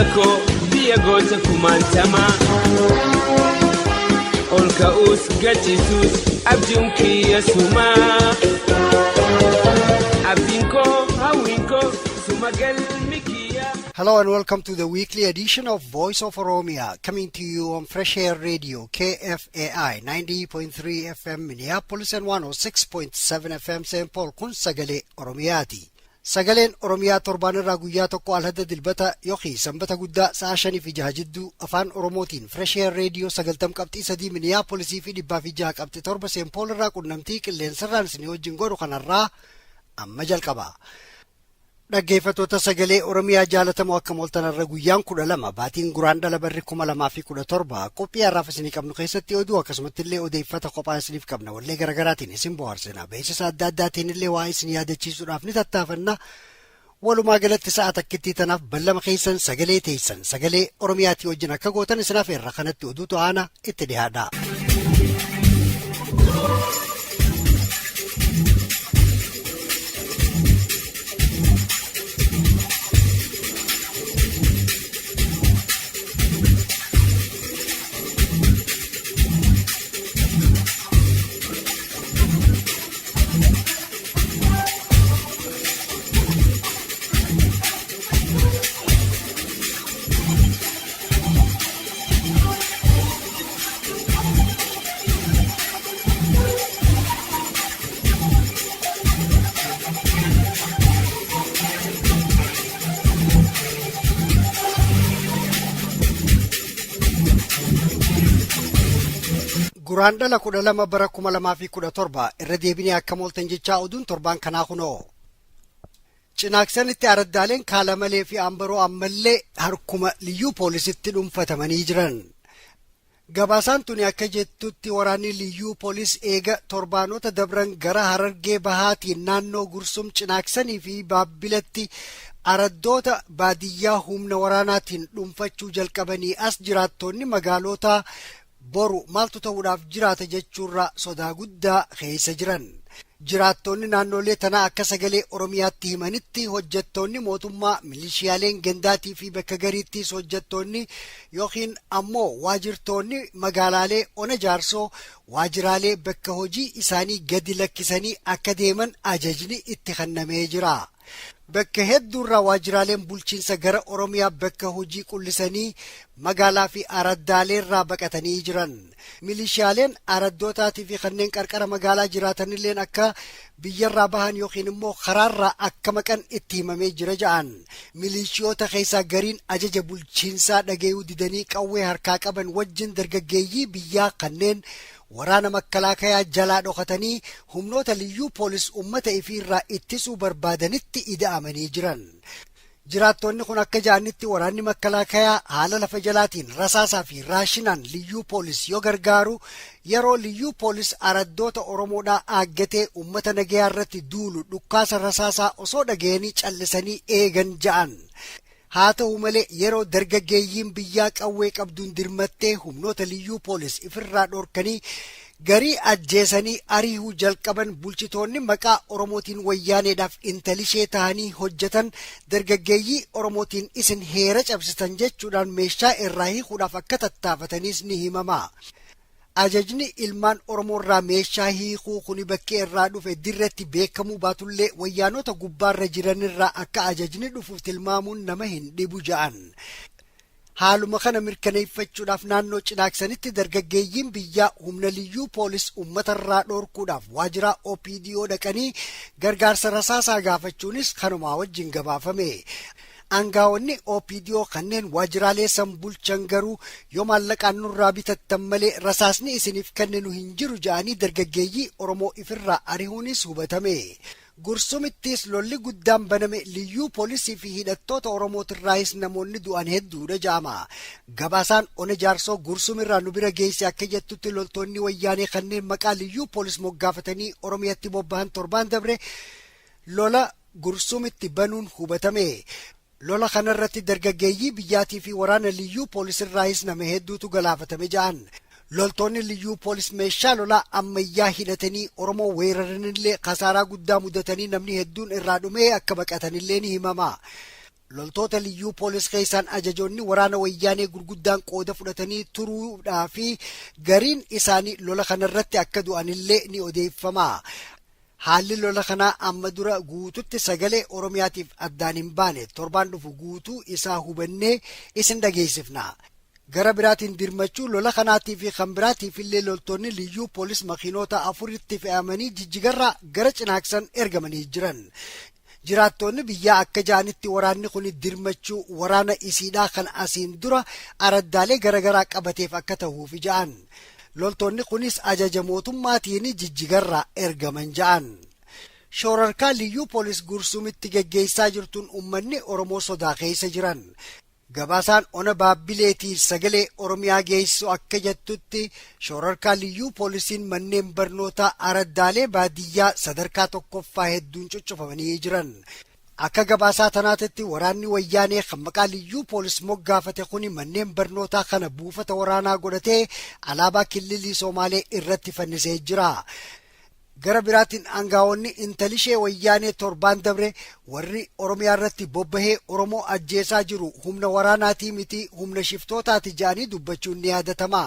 Biyya goota kumaantamaa ol ka'uus gachiisuus abjuun kiyya sumaa abdiin koo hawwiin koo suma galmi kiyya. Hello and welcome to the weekly edition of Voice of Oromia, coming to you on Fresh Air Radio, KFAI 90.3 FM Minneapolis and 106.7 FM St. Paul. Kun sagalee Oromiyaati. Sagaleen Oromiyaa torbaan irraa guyyaa tokko alhadda dilbata yookiin sanbata guddaa sa'a 5 jidduu afaan Oromootiin Fresh Air Radio 90.3 Minneapolis fi 106.7 St. Paul irraa qunnamtii qilleensarraan isin wajjin godhu kanarraa amma jalqaba. Dhaggeeffattoota sagalee Oromiyaa jaalatamoo akka mooltanarra guyyaan 12 baatiin guraandhala barri 2017 qophii har'aaf isinii qabnu keessatti oduu akkasumatti illee odeeffata qophaa isiniif qabna wallee garaagaraatiin isin bohaarsina beeksisa adda addaatiin illee waa isin yaadachiisuudhaaf ni tattaafanna. Walumaa galatti sa'a takkittii tanaaf ballama keessan sagalee teessan sagalee Oromiyaatii wajjin akka gootan isinaaf irra kanatti oduutu aana itti dhiyaadha. Guraandhala 12 bara 2017 irra deebinee akka mooltan jechaa oduun torbaan kanaa kunoo. Cinaaksanitti araddaaleen Kaalamalee fi Ambaroo ammallee harkuma liyyuu poolisitti dhuunfatamanii jiran. Gabaasaan tuni akka jettutti waraanni liyyuu poolis eega torbaanota dabran gara Harargee bahaatiin naannoo Gursum Cinaaksanii fi Baabbilatti araddoota baadiyyaa humna waraanaatiin dhuunfachuu jalqabanii as jiraattonni magaalota boru maaltu ta'uudhaaf jiraata jechuurraa sodaa guddaa keessa jiran. Jiraattonni naannolee tanaa akka sagalee Oromiyaatti himanitti hojjettoonni mootummaa milishiyaaleen gandaatii fi bakka gariittis hojjettoonni yookiin ammoo waajirtoonni magaalaalee ona jaarsoo waajiraalee bakka hojii isaanii gadi lakkisanii akka deeman ajajni itti kennamee jira. Bakka hedduurraa waajiraaleen bulchiinsa gara Oromiyaa bakka hojii qullisanii magaalaa fi araddaaleerraa baqatanii jiran. Milishiyaaleen araddootatii fi kanneen qarqara magaalaa jiraatanilleen akka biyyarraa bahan yookiin immoo karaarraa akka maqan itti himamee jira ja'an. Milishiyoota keessaa gariin ajaja bulchiinsaa dhagayuu didanii qawwee harkaa qaban wajjin dargaggeeyyii biyyaa kanneen waraana makkalaakayaa jalaa dhokatanii humnoota liyyuu poolis ummata ifiirraa ittisuu barbaadanitti ida'amanii jiran. Jiraattonni kun akka ja'anitti waraanni makkalaakayaa haala lafa jalaatiin rasaasaa fi raashinaan liyyuu poolis yoo gargaaru yeroo liyyuu poolis araddoota Oromoodhaa aaggatee ummata nagayaa irratti duulu dhukkaasa rasaasaa osoo dhagayanii callisanii eegan ja'an. Haa ta'u malee yeroo dargaggeeyyiin biyyaa qawwee qabduun dirmattee humnoota liyyuu poolis ifirraa dhorkanii garii ajjeesanii ariihuu jalqaban bulchitoonni maqaa Oromootiin wayyaaneedhaaf intalishee ta'anii hojjetan dargaggeeyyii Oromootiin isin heera cabsitan jechuudhaan meeshaa irraa hiikuudhaaf akka tattaafataniis ni himama. Ajajni ilmaan Oromoorraa meeshaa hiikuu kuni bakkee irraa dhufe dirratti beekamuu baatullee wayyaanota gubbaarra jiranirraa akka ajajni dhufuuf tilmaamuun nama hin dhibu ja'an. Haaluma kana mirkaneeffachuudhaaf naannoo Cinaaksanitti dargaggeeyyiin biyyaa humna liyyuu poolis uummatarraa dhorkuudhaaf waajjira OPDO dhaqanii gargaarsa rasaasaa gaafachuunis kanumaa wajjin gabaafame. Aangaa'onni OPDO kanneen waajjiraalee san bulchan garuu yoo maallaqaan nurraa bitattan malee rasaasni isiniif kenninu hin jiru ja'anii dargaggeeyyii Oromoo ifirraa arihuunis hubatame. Gursumittis lolli guddaan baname liyyuu poolisii fi hidhattoota Oromootirraayis namoonni du'an hedduudha ja'ama. Gabaasaan ona jaarsoo Gursumirraa nu bira geesse akka jettutti loltoonni wayyaanee kanneen maqaa liyyuu poolis moggaafatanii Oromiyaatti bobbahan torbaan dabre lola Gursumitti banuun hubatame. Lola kanarratti dargaggeeyyii biyyaatii fi waraana liyyuu poolisirraayis nama hedduutu galaafatame ja'an. Loltoonni liyyuu poolis meeshaa lolaa ammayyaa hidhatanii Oromoo weeraranillee kasaaraa guddaa mudatanii namni hedduun irraa dhumee akka baqatanillee ni himama. loltoota liyyuu poolis keessaan ajajoonni waraana wayyaanee gurguddaan qooda fudhatanii turuudhaa fi gariin isaanii lola kanarratti akka du'anillee ni odeeffama. Haalli lola kanaa amma dura guututti sagalee Oromiyaatiif addaan hin baane torbaan dhufu guutuu isaa hubannee isin dhageessifna. Gara biraatiin dirmachuu lola kanaatii fi kan biraatiif illee loltoonni liyyuu poolis makiinota afuritti fe'amanii Jijjigarraa gara Cinaaksan ergamanii jiran. Jiraattonni biyyaa akka jaanitti waraanni kun dirmachuu waraana isiidhaa kan asiin dura araddaalee garagaraa qabateef akka ta'uuf ja'an. Loltoonni kunis ajaja mootummaatiin Jijjigarraa ergaman ja'an. Shoorarkaa liyyuu poolis Gursumitti geggeessaa jirtuun uummanni Oromoo sodaa keessa jiran. Gabaasaan ona Baabbileetii sagalee Oromiyaa geessu akka jettutti shoorarkaa liyyuu poolisiin manneen barnootaa araddaalee baadiyyaa sadarkaa tokkoffaa hedduun coccofamanii jiran. Akka gabaasaa tanaatitti waraanni wayyaanee kan maqaa liyyuu poolis moggaafate kuni manneen barnootaa kana buufata waraanaa godhatee alaabaa kililii Somaalee irratti fannisee jira. Gara biraatiin aangaa'onni intalishee wayyaanee torbaan dabre warri Oromiyaa irratti bobbahee Oromoo ajjeesaa jiru humna waraanaatii miti humna shiftootaati jedhanii dubbachuun ni yaadatama.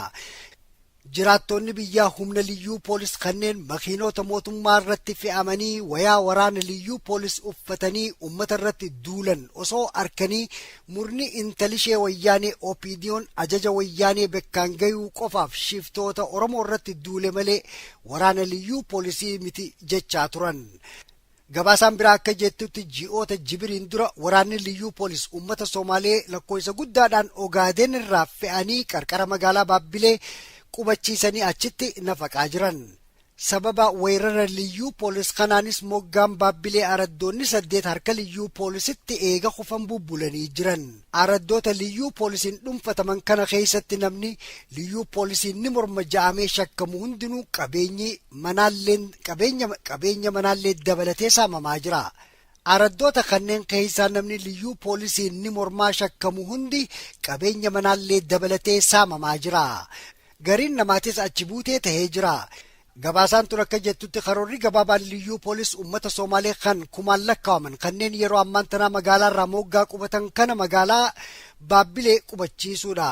Jiraattonni biyyaa humna liyyuu poolis kanneen makiinota mootummaa irratti fe'amanii wayaa waraana liyyuu poolis uffatanii uummata irratti duulan osoo arkanii murni intalishee wayyaanee OPDO'n ajaja wayyaanee bakkaan gayuu qofaaf shiftoota Oromoo irratti duule malee waraana liyyuu poolisii miti jechaa turan. Gabaasaan biraa akka jettutti ji'oota jibiriin dura waraanni liyyuu poolis uummata Somaalee lakkoofsa guddaadhaan Ogaaden irraa fe'anii qarqara magaalaa Baabbilee qubachiisanii achitti nafaqaa jiran. Sababa weerara liyyuu poolis kanaanis moggaan Baabbilee araddoonni 8 harka liyyuu poolisitti eega kufan bubbulanii jiran. Araddoota liyyuu poolisiin dhuunfataman kana keessatti namni liyyuu poolisiin ni morma ja'amee shakkamu hundinuu qabeenya manaallee dabalatee saamamaa jira. Araddoota kanneen keessaa namni liyyuu poolisiin ni mormaa shakkamu hundi qabeenya manaallee dabalatee saamamaa jira. Gariin namaatis achi buutee tahee jira. Gabaasaan tun akka jettutti karoorri gabaabaan liyyuu poolis uummata Somaalee kan kumaan lakkaawaman kanneen yeroo ammaan tanaa magaalaa irraa moggaa qubatan kana magaalaa Baabbilee qubachiisuudha.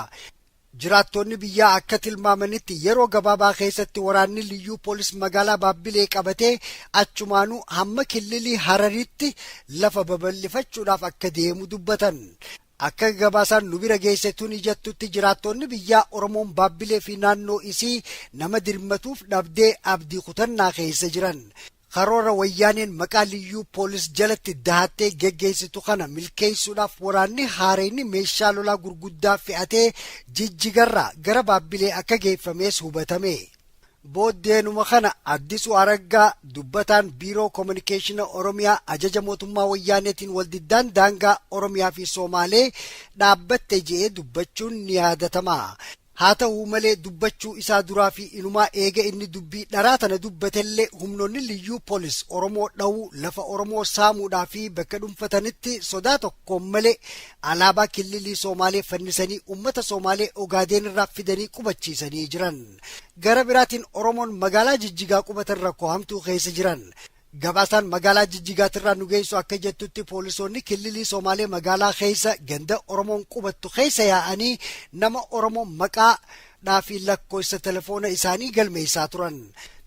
Jiraattonni biyyaa akka tilmaamanitti yeroo gabaabaa keessatti waraanni liyyuu poolis magaalaa Baabbilee qabatee achumaanuu hamma kililii Hararitti lafa babal'ifachuudhaaf akka deemu dubbatan. Akka gabaasaan nu bira geessetuun jettutti jiraattonni biyyaa Oromoon Baabbilee fi naannoo isii nama dirmatuuf dhabdee abdii kutannaa keessa jiran. Karoora wayyaaneen maqaa liyyuu poolis jalatti dahattee geggeessitu kana milkeessuudhaaf waraanni haareenni meeshaa lolaa gurguddaa fe'atee Jijjigarraa gara Baabbilee akka geeffamees hubatame. Booddeenuma kana Addisuu Araggaa dubbataan biiroo kominikeeshina Oromiyaa ajaja mootummaa wayyaaneetiin waldiddaan daangaa Oromiyaa fi Somaalee dhaabbatte jedhee dubbachuun ni yaadatama. Haa ta'uu malee dubbachuu isaa duraa fi inumaa eega inni dubbii dharaa tana dubbatellee humnoonni liyyuu poolis Oromoo dha'uu lafa Oromoo saamuudhaa fi bakka dhuunfatanitti sodaa tokkoon malee alaabaa kililii Somaalee fannisanii uummata Somaalee Ogaaden irraa fidanii qubachiisanii jiran. Gara biraatiin Oromoon magaalaa Jijjigaa qubatan rakkoo hamtuu keessa jiran. Gabaasaan magaalaa Jijjigaatirraa nu geessu akka jettutti poolisoonni kililii Somaalee magaalaa keessa ganda Oromoon qubattu keessa yaa'anii nama Oromoo maqaa fi lakkoofsa telefoona isaanii galmeessaa turan.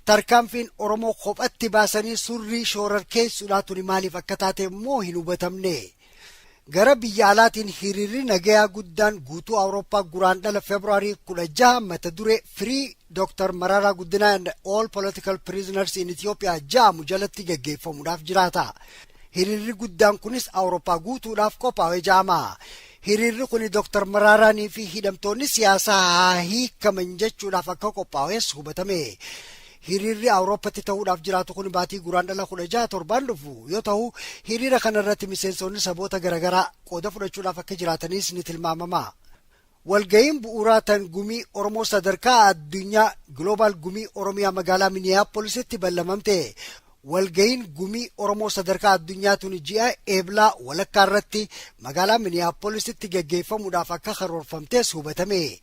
Tarkaanfiin Oromoo kophatti baasanii surrii shoorarkeessuudhaa tuni maaliif akka taate immoo hin hubatamne. Gara biyya alaatiin hiriirri nagayaa guddaan guutuu Awurooppaa guraandhala Februaarii 16 mata duree Free Dr. Mararaa Guddinaa and All Political Prisoners in Ethiopia jedhamu jalatti geggeeffamuudhaaf jiraata. Hiriirri guddaan kunis Awurooppaa guutuudhaaf qophaa'ee jedhama. Hiriirri kun Dr. Mararaanii fi hidhamtoonni siyaasaa haa hiikaman jechuudhaaf akka qophaa'es hubatame. Hiriirri Awurooppatti ta'uudhaaf jiraatu kun baatii guraandhala 16 torbaan dhufu yoo ta'u hiriira kana irratti miseensonni saboota garagaraa qooda fudhachuudhaaf akka jiraatanis ni tilmaamama. Walga'iin bu'uuraa tan gumii Oromoo sadarkaa addunyaa Global Gumii Oromiyaa magaalaa Minneapolisitti ballamamte. Walga'iin gumii Oromoo sadarkaa addunyaa tun ji'a eeblaa walakkaa irratti magaalaa Minneapolisitti geggeeffamuudhaaf akka karoorfamtes hubatame.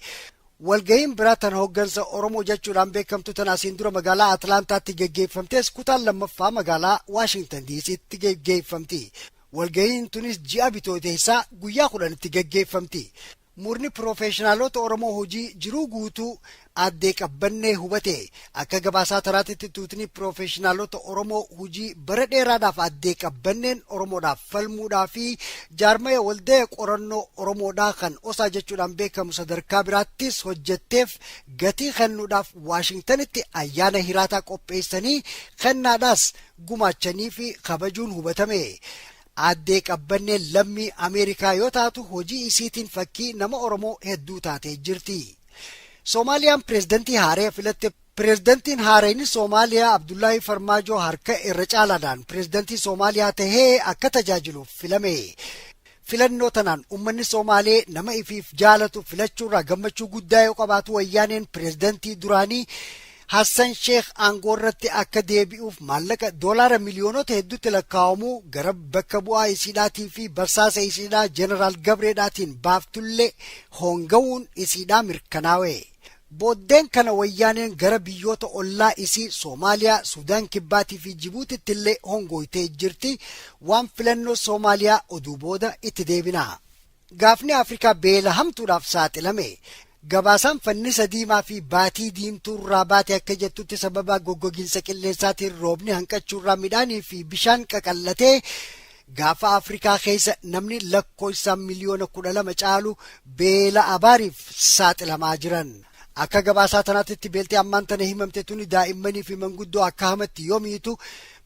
Walga'iin biraa tan hooggansa Oromoo jechuudhaan beekamtu tan asiin dura magaalaa Atlaantaatti geggeeffamtes kutaan lammaffaa magaalaa Washington DC'tti geggeeffamti. walga'iin tunis ji'a bitooteessaa guyyaa 10tti gaggeeffamti. Murni piroofeeshinaalota Oromoo hojii jiruu guutuu addee qabbannee hubate akka gabaasaa taraatitti tuutni piroofeeshinaalota Oromoo hojii bara dheeraadhaaf addee qabbanneen Oromoodhaaf falmuudhaa fi jaarmaya waldee qorannoo Oromoodhaa kan osaa jechuudhaan beekamu sadarkaa biraattis hojjetteef gatii kennuudhaaf Waashingtanitti ayyaana hiraataa qopheessanii kennaadhaas gumaachanii fi kabajuun hubatame. Addee qabbanneen lammii Ameerikaa yoo taatu hojii isiitiin fakkii nama Oromoo hedduu taatee jirti. Soomaaliyaan pireezidantii haaree filatte. Pireezidantiin haareen Soomaaliyaa Abdullaahi Farmaajoo harka irra caalaadhaan pireezidantii Soomaaliyaa tahee akka tajaajiluuf filame. Filannoo tanaan uummanni Soomaalee nama ifiif jaalatu filachuurraa gammachuu guddaa yoo qabaatu wayyaaneen pireezidantii duraanii Hassan Sheikh aangoorratti akka deebi'uuf maallaqa doolaara miliyoonota hedduutti lakkaa'amu gara bakka bu'aa isiidhaatii fi barsaasa isiidhaa Jeneraal Gabreedhaatiin baaftullee hongawuun isiidhaa mirkanaawe. Booddeen kana wayyaaneen gara biyyoota ollaa isii Soomaaliyaa, Sudaan Kibbaatii fi Jibuutitti illee hongoytee jirti. Waan filannoo Soomaaliyaa oduu booda itti deebina. Gaafni Afrikaa beela hamtuudhaaf saaxilame. Gabaasaan fannisa diimaa fi baatii diimtuu irraa baate akka jettutti sababa goggogiinsa qilleensaatiin roobni hanqachuurraa midhaanii fi bishaan qaqallatee gaafa Afrikaa keessa namni lakkoofsaan miliyoona 12 caalu beela abaariif saaxilamaa jiran. Akka gabaasaa tanaatti beeltee ammaan tana himamte tuni daa'immanii fi manguddoo akka hamatti yoomiitu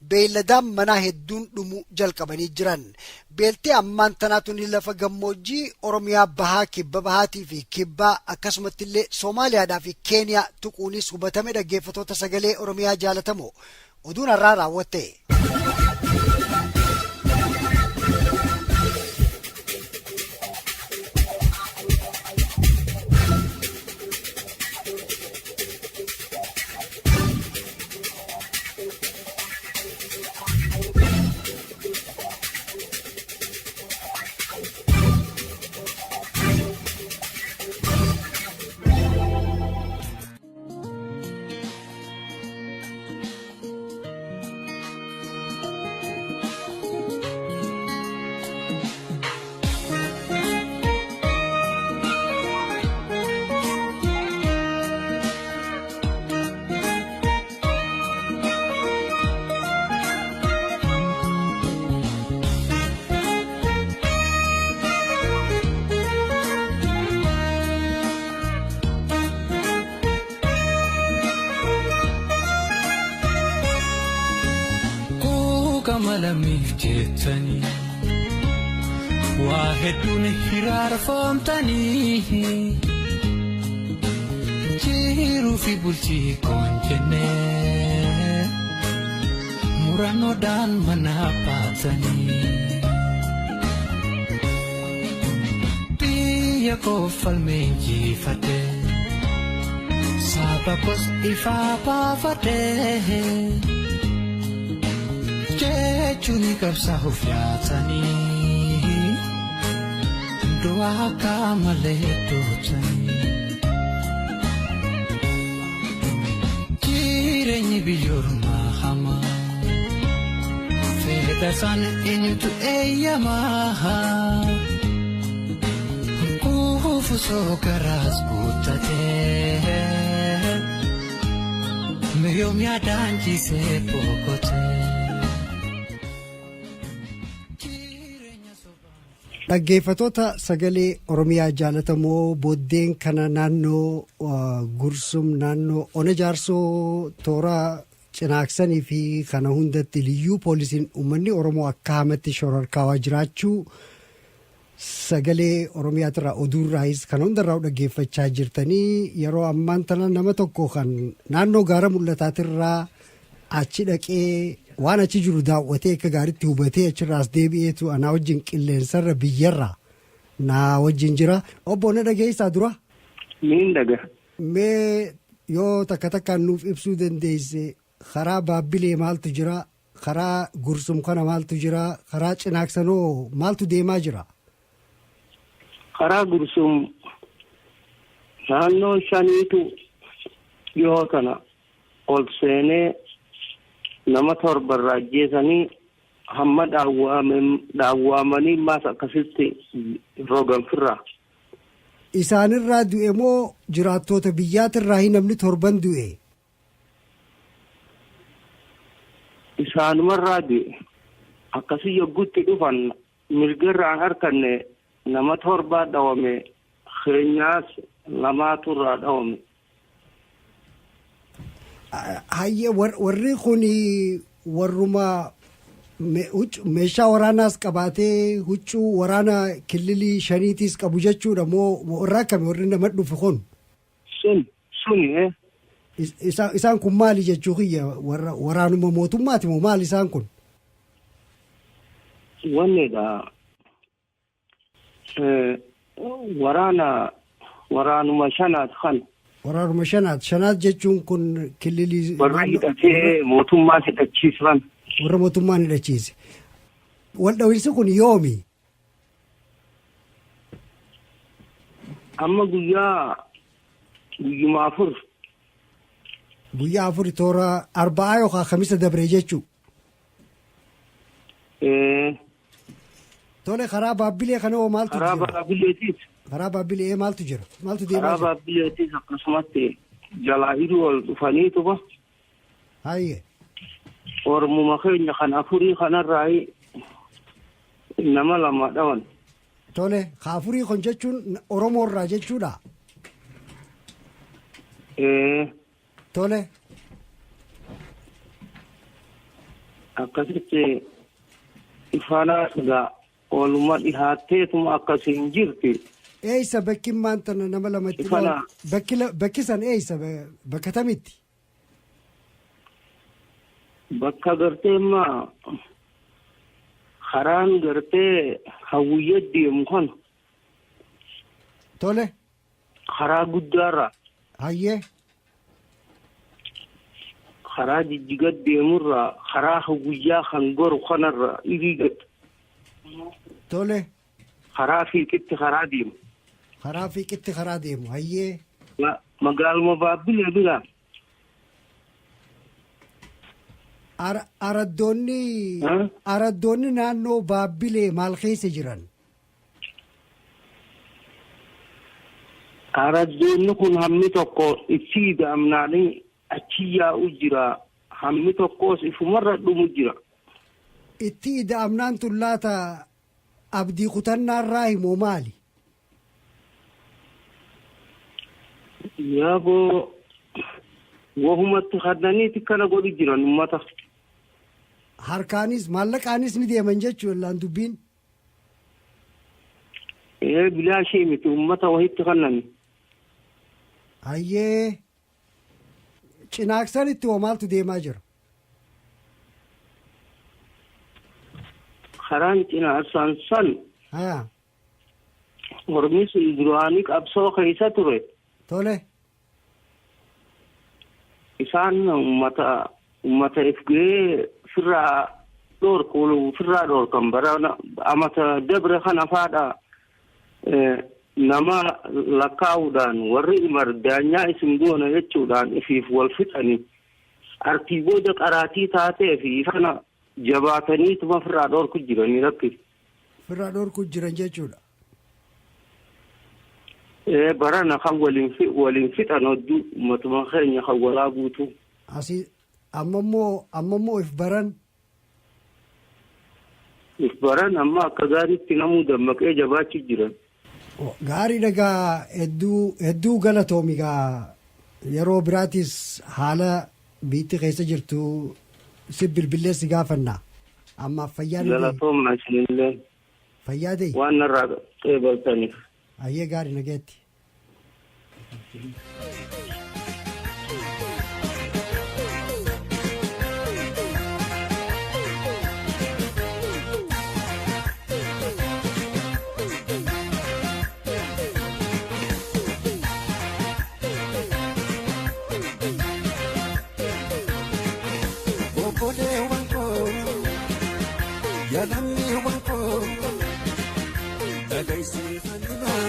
beeyladaan manaa hedduun dhumuu jalqabanii jiran. Beeltee ammaan tanaa tuni lafa gammoojjii Oromiyaa bahaa, kibba bahaatii fi kibbaa akkasumatti illee Soomaaliyaadhaa fi Keeniyaa tuquunis hubatame. Dhaggeeffatoota sagalee Oromiyaa jaalatamoo oduun har'aa raawwatte. Malamif jetani wahedun hirar fomtani jiru fi bulchi konjene murano dan manapatani dia ko falmenji fate sabakos ifa pa fate Juni kapsa hufyatani doa kamale totani Jireni biyor mahama Feda san inyutu eyama Kufu so karas butate Meyo miadanji se pokote Dhaggeeffatoota sagalee Oromiyaa jaalatamoo booddeen kana naannoo Gursum naannoo Ona Jaarsoo toora cinaaksanii fi kana hundatti liyyuu poolisiin uummanni Oromoo akka hamatti shororkaawaa jiraachuu sagalee Oromiyaatirraa oduurraayis kana hundarraa dhaggeeffachaa jirtanii yeroo ammaan tana nama tokko kan naannoo gaara mul'ataatirraa achi dhaqee waan achi jiru daawwatee akka gaariitti hubatee achirraas deebi'eetu anaa wajjin qilleensarra biyyarra naa wajjin jira. Obbo na dhageessaa dura? Niin dhaga. Mee yoo takka takkaan nuuf ibsuu dandeesse karaa Baabbilee maaltu jira? Karaa Gursum kana maaltu jira? Karaa Cinaaksanoo maaltu deemaa jira? Karaa Gursum naannoo shaniitu yoo kana ol seenee nama torbarraa ajjeesanii hamma dhaawwamanii maas akkasitti rogan firraa. Isaanirraa du'e moo jiraattoota biyyaatirraa namni 7 du'e? Isaanumarraa du'e. Akkasii yoggutti dhufan mirgarraan harkanne nama 7 dhawame keenyaas 2 irraa dhawame. Hayyee warri kun warruma meeshaa waraanaas qabaatee huccuu waraana kililii 5 qabu jechuudha moo irraa akkami warri nama dhufu kun? Suni isaan kun maali jechuu kiyya waraanuma mootummaati moo maali isaan kun? Wannedha waraanuma 5 kan. Waraanuma 5 jechuun kun kililii warra hidhatee mootummaa hidhachiisan. Warra mootummaan hidhachiise. Waldhawiinsi kun yoomi? Amma guyyuma 4. Guyyaa 4 toora 4 yookaan Khamisa dabre jechuu. Tole karaa Baabbilee kana hoo maaltu jira? Karaa Baabbilee maaltu jira? Maaltu deemaa jira? Karaa Baabbileetis akkasumatti jalaa hidhuu ol dhufanii tuba. Hayyee. Ormuma keenya kan 4 kanarraa nama 2 dhawan. Tole 4 kun jechuun Oromoorraa jechuudha? Tole. Akkasitti ifaanaa egaa ooluma dhihaatteetuma akkasiin jirti. Eessa bakki maantana nama 2 bakki san eessa bakka tamitti? Bakka gartee immoo karaan gartee hawwiyya deemu kan. Tole. Karaa guddaarra. Hayyee. Karaa jijjiga deemurraa karaa hawwiyyaa kan goru kanarra iriigatu. Tole. Karaa fiiqitti karaa deemu. Karaa fiiqitti karaa deemu hayyee. Magaaluma Baabbilee bira. Araddoonni naannoo Baabbilee maal keessa jiran? Araddoonni kun hammi tokko itti ida'amnaanii achi yaa'u jira. Hammi tokkos ifumarra dhumu jira. Itti ida'amnaan tun laata abdii kutannaarraa himoo maali? Yaaboo wahumatti kannaniiti kana godhu jiran uummata. Harkaanis maallaqaanis ni deeman jechuun laan dubbiin. Bilaashii miti uummata wahitti kannani. Hayyee cinaaksanitti hoo maaltu deemaa jira? Karaan cinaaksan san. Ormi sun duraanii qabsoo keessa ture. Tole. Isaan uummata ifgee firraa dhoorkan bara amata dabre kana faadha nama lakkaa'uudhaan warri imardaanyaa isin goona jechuudhaan ifiif wal fixanii artii booda qaraatii taatee fi kana jabaataniituma firraa dhoorku jiranii rakki. Firraa dhoorku jiran jechuudha. Barana kan waliin fixan hojii uummatuma keenya kan walaa guutuu. Asii ammammoo if baran. If baran amma akka gaariitti namuu dammaqee jabaachuu jiran. Gaarii dhagaa hedduu galatoomi gaa yeroo biraatis haala biitti keessa jirtu si bilbilee si gaafannaa. Amma fayyaa ni galatoomna isinillee. Fayyaa ta'e. Waan narraa qeebaltaniif. Ayyee gaarii nageetti.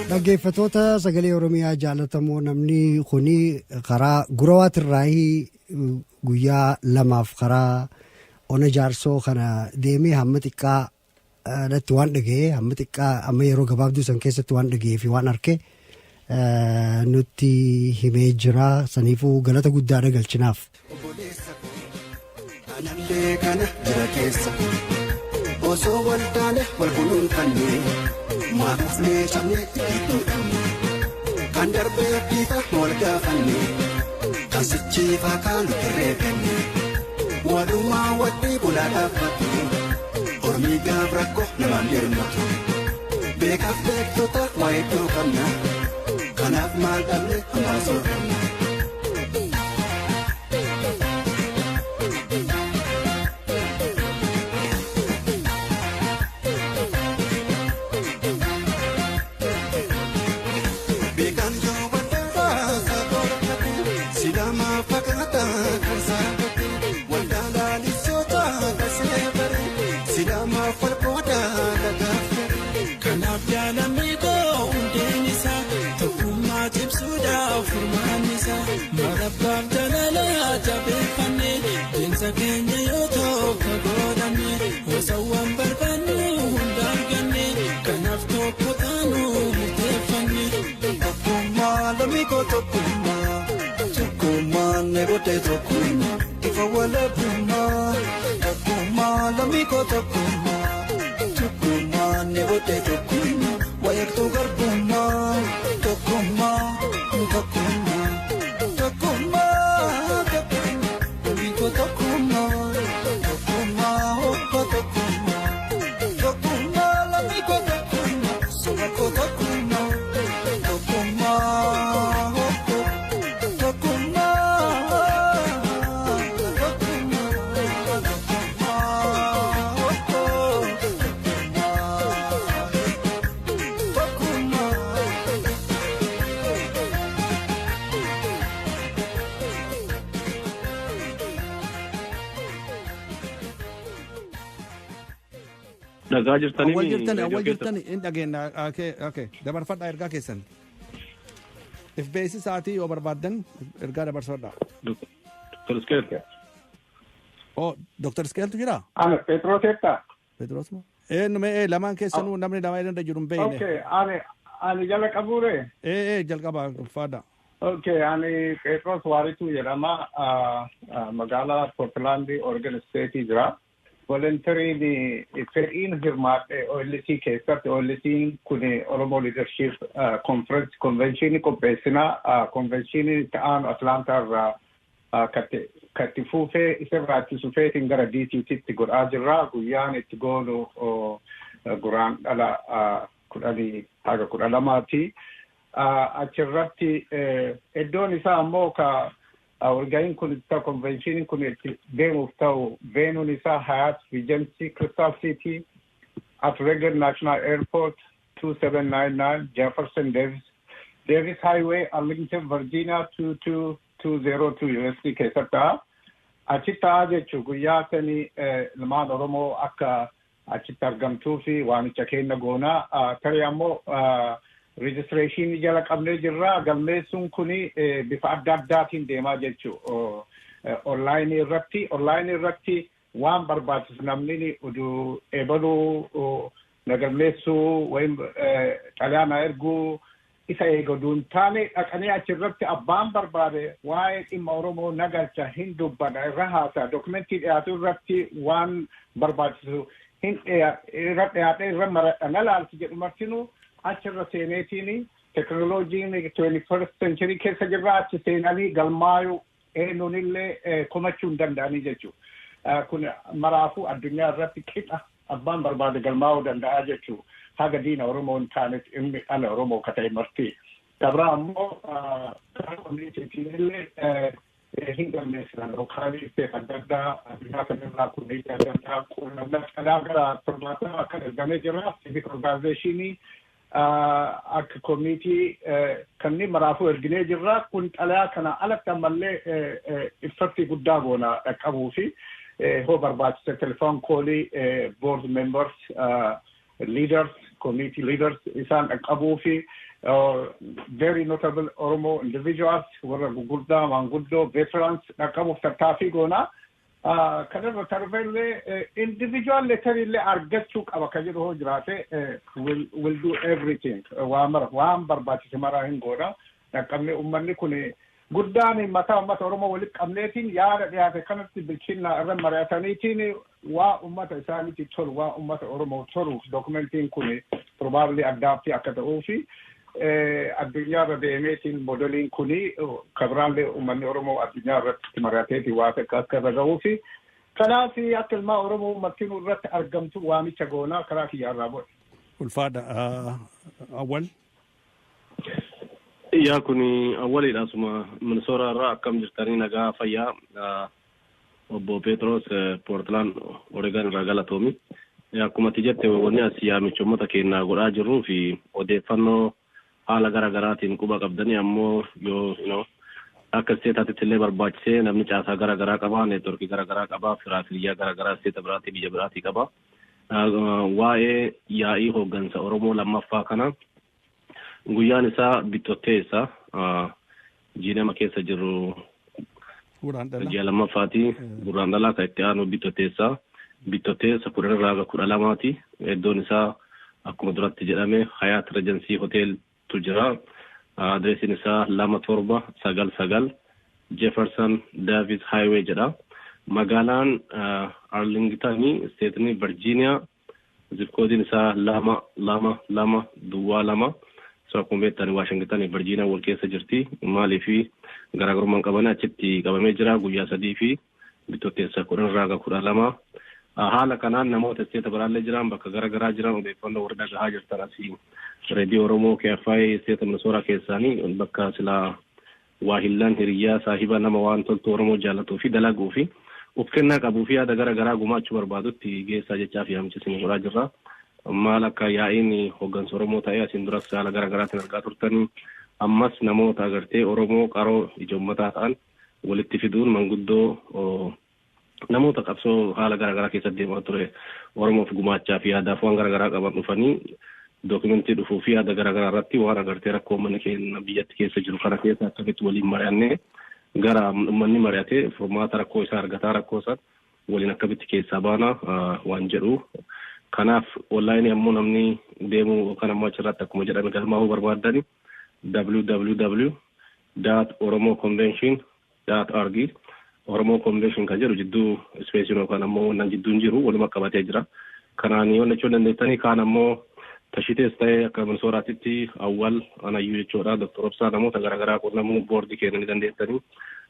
Dhaggeeffatoota sagalee Oromiyaa jaalatamoo namni kuni karaa Gurawaatirraa guyyaa 2 karaa ona jaarsoo kana deemee hamma xiqqaa natti waan dhaga'ee hamma xiqqaa amma yeroo gabaabduu san keessatti waan dhaga'ee fi waan arke nutti himee jira saniifuu galata guddaadha galchinaaf. Anallee kana jira keessa osoo waltaane wal kunuunfannee maakufnee cabnee iddoo dhabne kan darbee abdiifa wal gaafannee kan sichiifaa kaanu herreeffannee walumaa wadhii bulaa dhaabbatu ormii gaaf rakkoo namaan hirmatu beekaaf beektota waa iddoo qabna kanaaf maal dhabne hamaa soorranna. Kenya yoto kagodame osawan barbanu hundargane kanaf tokotanu mutefane tokuma lamiko tokuma nebote tokuma ifawala puma tokuma lamiko tokuma nebote tokuma wayakto garbuma tokuma أول جرتني إنت أجين أوكي ده برفض إرجع كيسن إف بيسي ساعتي وبربادن إرجع ده برفض دكتور سكيل أو دكتور سكيل تجرا أنا بيتروس مو إيه لما كيسنو نمني دواء إذا جرم بينه أوكي أنا جالك أبوري جالك أبا فادا أوكي أنا بيتروس واريتو يراما مجالا بورتلاندي أورجانيزيتي جرا voluntary the in hirmat OLC keessatti OLC kun Oromo Leadership Conference convention qopheessina convention ta'an Atlanta irraa katti fuufee isirraatti sufeetiin gara DCTtti godhaa jirra guyyaan itti goonu guraan dhala 12 achirratti iddoon isaa ammoo ka Organizing kunita convention kuniti demo tau venunisa Hyatt Regency Crystal City at Reagan National Airport 2799 Jefferson Davis Highway Arlington Virginia 22202 USD keessatti achitti jechuun guyyaa sanii ilmaan Oromoo akka achitti argamtuu fi waamicha kenna goonaa tarii ammoo registration jala qabnee jirra galmeessuun kuni bifa adda addaatiin deemaa jechuu online irratti waan barbaachisu namni udu ebaluu nagalmeessuu wayim xalayaa erguu isa eegaduun taane dhaqanii achirratti abbaan barbaade waa'ee dhimma Oromoo nagalcha hin dubbadha irra haasaa dokumentii dhiyaatu irratti waan barbaachisu hin dhiyaate irra maradha laalchi jedhu martinuu achirra seeneetiin teknooloojiin 21st century keessa jirra achi seenanii galmaayuu eenyuunillee komachuu hin danda'anii jechuudha. Kun maraafuu addunyaa irratti qixa abbaan barbaade galmaa'uu danda'a jechuudha. Haga diina Oromoo hin taanetti inni ala Oromoo ka ta'e marti. Dabraa ammoo karaa koominiitiitillee hin galmeessinan yookaan isteef adda addaa addunyaa kanarraa kunniitii adda addaa quunnamna dhalaa gara torbaatama akka ergamee jirra civic organizationii akka koominiitii kanneen maraafuu erginee jirra kun xalayaa kana alatti ammallee ibsatti guddaa goona dhaqqabuu fi hoo barbaachisa telefoon koolii board members leaders community leaders isaan dhaqqabuu fi very notable Oromo individuals warra gurguddaa maanguddoo veterans dhaqqabuuf tattaaffii goona kanarra tarbeellee individual letter illee argachuu qaba ka jedhu hoo jiraate will do everything waan barbaachise maraa hin godha dhaqqabne ummanni kun guddaan mataa ummata Oromoo walitti qabneetiin yaada dhiyaate kanatti bilchinnaa irra mari'ataniitiin waa ummata isaaniitti tolu waa ummata Oromoo tolu dokumentiin kun probably addaatti akka ta'uufi addunyaarra deemeetiin modeliin kuni kabraallee ummanni Oromoo addunyaa irratti mari'ateetiin waa akka irra ga'uufi kanaaf akka ilmaa Oromoo ummattiin irratti argamtu waamicha goonaa karaa kiyyaarraa godhe. Ulfaadha awwal. Yaa kuni awwalidha suma Minnesota irraa akkam jirtanii nagaa fayyaa obbo Petros Portland Oregon irraa galatoomi. Akkuma jette wanni as yaamicha uummata keenyaa godhaa jirruu fi odeeffannoo haala garaagaraatiin quba qabdanii ammoo yoo akka isteetaatti illee barbaachisee namni caasaa garaagaraa qaba neetworkii garaagaraa qaba firaafiliyyaa garaagaraa isteeta biraatii biyya biraatii qaba. Waa'ee yaa'ii hooggansa Oromoo lammaffaa kana guyyaan isaa bittootteessa jiinama keessa jiru ji'a lammaffaati Guraandhalaa kan itti aanu bittootteessa 12 iddoon isaa akkuma duratti jedhame Hyatt Regency Hotel tu jira. Adreesiin isaa 2799 Jefferson Davis Highway jedha. Magaalaan Arlington State Virginia zip code isaa 222 so akkuma beektan Washington Virginia wal keessa jirti. Maalii fi garaagarummaan qabanii achitti qabamee jira guyyaa 3 fi bittootteessa 12 haala kanaan namoota isteeta biraallee jiran bakka garaagaraa jiran odeeffannoo warra dhagahaa jirtan asii reediyoo Oromoo KFI isteeta Minnesota keessaanii bakka silaa waahillan hiriyyaa saahiba nama waan toltu Oromoo jaalatuu fi dalaguu fi of kennaa qabuu fi yaada garaagaraa gumaachuu barbaadutti geessaa jechaa fi hamchisinii godhaa jirra. Maal akka yaa'iin hooggansa Oromoo ta'ee asiin duras haala garaagaraatiin argaa turtanii ammas namoota agartee Oromoo qaroo ijoommataa ta'an walitti fiduun manguddoo namoota qabsoo haala garaagaraa keessatti deemaa ture Oromoof gumaachaa fi yaadaaf waan garaagaraa qaban dhufanii dookumentii dhufuu fi yaada garaagaraa irratti waan agartee rakkoo uummanni keenya biyyatti keessa jiru kana keessa akkamitti waliin mari'annee gara uummanni mari'atee furmaata rakkoo isaa argataa rakkoo isaa waliin akkamitti keessaa baana waan jedhu. Kanaaf online ammoo namni deemuu kan ammoo achirratti akkuma jedhame galmaa'uu barbaadani www.oromoconvention.org Oromoo Convention kan jedhu jidduu space yookaan ammoo wannan jidduun jiru waluma qabatee jira. Kanaan yoo jechuu dandeettanii kaan ammoo tashitees ta'ee akka Minnesotaatti awwal anayyuu jechuudha Dr. Obsaa namoota garaagaraa qunnamuu boordii kennanii dandeettanii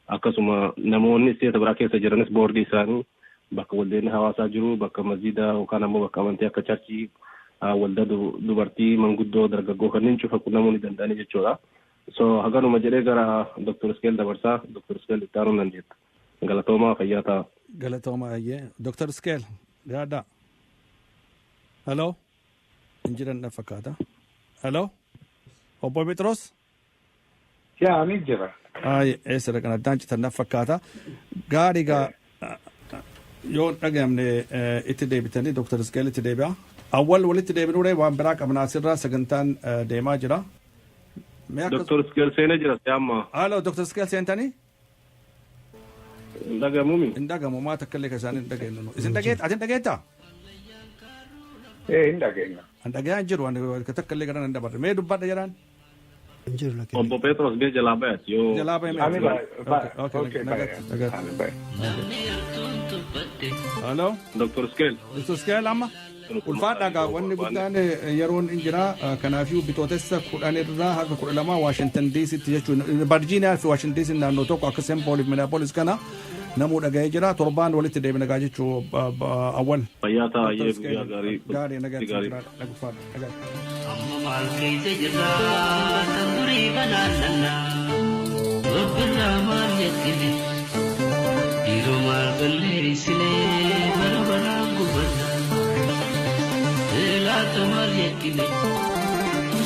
akkasuma namoonni isteeta biraa keessa jiranis boordii isaanii bakka waldeenni hawaasaa jiru bakka masjiida yookaan ammoo bakka amantii akka charchii waldaa dubartii manguddoo dargaggoo kanneen cufa qunnamuu ni danda'anii jechuudha. So haganuma jedhee gara Dr. Skeel dabarsaa Dr. Skeel itti aanuu dandeetta. Galatoomaa fayyaa ta'a. Galatoomaa ayyee. Dr. Skeel yaada. Hello. Injiran na fakkaata. Hello. Obbo Petros. Yaa ni jira. Eessa kan addaan citan na fakkaata. Gaariigaa yoo dhagahamne itti deebitanii Dr. Skeel itti deebi'a. Awwal walitti deebinuudhaan waan biraa qabnaa asirraa sagantaan deemaa jira. Dr. Skeel seenee jira si'amma. Hello Dr. Skeel seentanii? Indagamuumi. Indagamu maa takka illee kan isaan hin dhageenyu. Isin dhageetta? Ati hin dhageettaa? Hin dhageenya. Hin dhageenyaa jiru waan takka illee gara nan dabarre. Mee dubbadha jedhaan? Obbo Petros bee jalaa bayaati yoo. Jalaa bayame. Okay. Hello. Dr. Skeel. Dr. Skeel amma? Ulfaadhaa wanni guddaan yeroon hin jira kanaafiyyuu bitootessa 10 irraa haga 12 Washington DC'tti jechuun Virginia fi Washington DC naannoo tokko akka St. Paul fi Minneapolis kana namuu dhaga'ee jira torbaan walitti deebina gaa jechuu awwal. Fayyaa ta'a guyyaa gaarii. Gaarii nagaatti. Amma maal keessa jirra tandurii banaanna wabbirraa maal yakkine dhiiroo maal balleessilee bara baraan gubanna. Tamal yakine,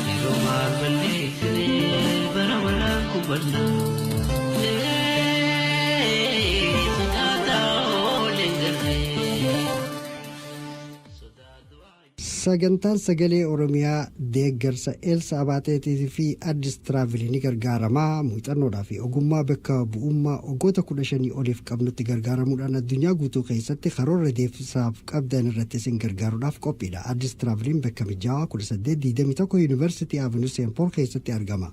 diromal balleessine bara baraan kubanna. sagantaan sagalee oromiyaa deeggarsa Elsa Abaateetii fi Addis Traavil ni gargaaramaa muuxannoodhaa fi ogummaa bakka bu'ummaa waggoota 15 oliif qabnutti gargaaramuudhaan addunyaa guutuu keessatti karoora deebisaaf qabdan irratti isin gargaaruudhaaf qophiidha. Addis Traaviliin bakka mijaawaa 1821 Yuunivarsiitii Avenuu Seen Pool keessatti argama.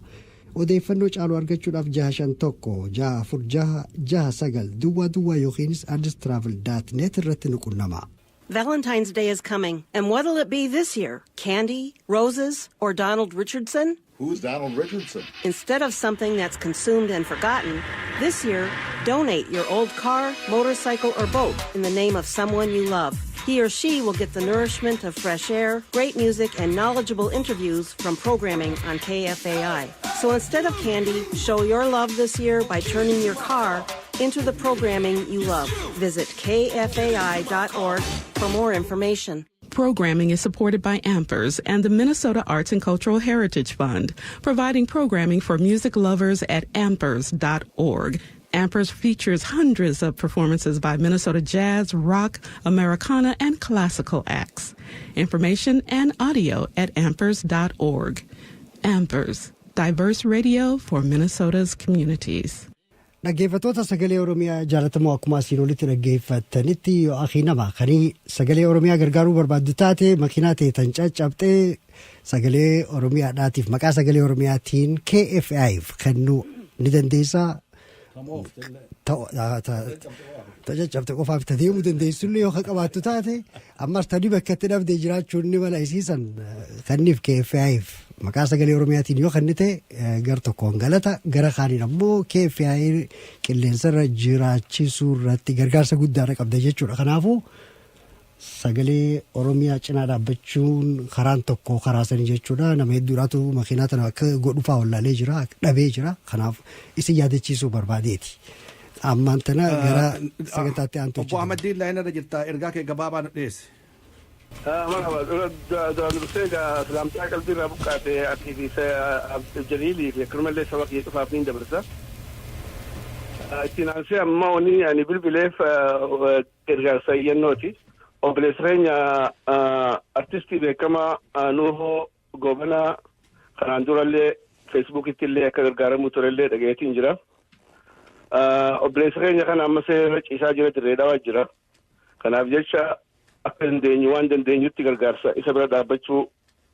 Odeeffannoo caaluu argachuudhaaf 651 duwwaa yookiinis addistravel.net irratti nu qunnama. Valentine's Day is coming, and what'll it be this year? Candy, roses, or Donald Richardson? Who's Donald Richardson? Instead of something that's consumed and forgotten, this year, donate your old car, motorcycle, or boat in the name of someone you love. He or she will get the nourishment of fresh air, great music, and knowledgeable interviews from programming on KFAI. So instead of candy, show your love this year by turning your car into the programming you love. Visit kfai.org for more information. Programming is supported by AMPERS and the Minnesota Arts and Cultural Heritage Fund, providing programming for music lovers at ampers.org. AMPERS features hundreds of performances by Minnesota jazz, rock, Americana, and classical acts. Information and audio at ampers.org. AMPERS, diverse radio for Minnesota's communities. Dhaggeeffattoota sagalee Oromiyaa jaalatamoo akkuma asiin olitti dhaggeeffattanitti yoo akhi nama kanii sagalee Oromiyaa gargaaruu barbaaddu taate makiinaa teetan caccabxee sagalee Oromiyaadhaatiif maqaa sagalee Oromiyaatiin KFI'f kennuu ni dandeessaa. Caccabte qofaaf deemuu dandeessullee yoo qabaattu taate ammas tadii bakka itti dhabdee jiraachuun ni mala isiisan kanniif KFI'f maqaa sagalee Oromiyaatiin yoo kennite gar tokkoon galata gara kaaniin ammoo KFI qilleensarra jiraachisuu irratti gargaarsa guddaa qabda jechuudha. Kanaafuu sagalee Oromiyaa cinaa dhaabbachuun karaan tokko karaa sanii jechuudha. Nama hedduudhaatu makiinaa tana akka godhufaa wallaalee jira dhabee jira. Kanaaf isin yaadachiisuu barbaadeeti. Ammaan tana gara sagantaatti aantu. Obbo Ahmadiin laayinarra jirta ergaa kee gabaabaa dhiyeesse. Durseega salaamtaa qalbii irraa buqqaate ati fi Jaliilii fi akkasumallee saba kiyya cufaaf niin dabarsa. Ittiin aansee ammoo ani bilbileef gargaarsa iyyannooti. Obboleessa keenya artistii beekamaa Nuhoo Goobanaa kanaan durallee feesbuukitti illee akka gargaaramu turellee dhageetiin jira. Obboleessa keenya kana ammas ciisaa jira dirree dhawaa jira. Kanaaf jecha akka dandeenyu waan dandeenyutti gargaarsa isa bira dhaabbachuu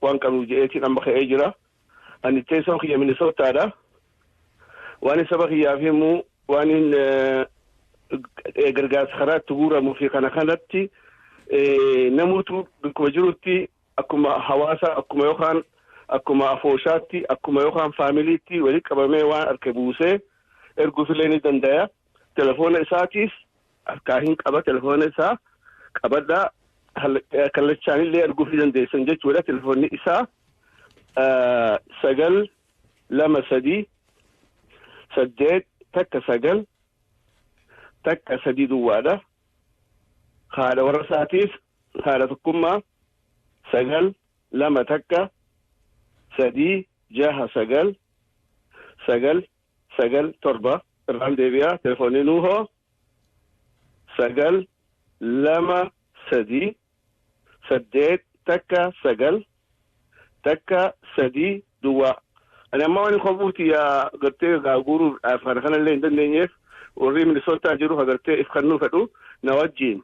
waan qabnu je'eetiin amma ka'ee jira. Ani teessoo kiyya Minisootaadha. Waan saba kiyyaaf himu waan gargaarsa karaatti guuramuu fi kana kanatti namoota bakkuma jirutti akkuma hawaasa akkuma yookaan akkuma afooshaatti akkuma yookaan faamiliitti walitti qabamee waan harka buusee erguufillee ni danda'a. Telefoona isaatiif harkaa hin qaba telefoona isaa qabadhaa kallachaan illee erguufii dandeessan jechuudha. Telefoonni isaa 923 duwwaadha. Haadha warra isaatiif haadha tokkummaa 923 967 irraan deebi'aa. Telefoonni Nuhoo 923 duwwaa. Ani amma waan kobuuti yaa gartee guuruudhaaf kana kanallee hin dandeenyeef warri Minisootaa jiru agartee if kannuu fedhu na wajjin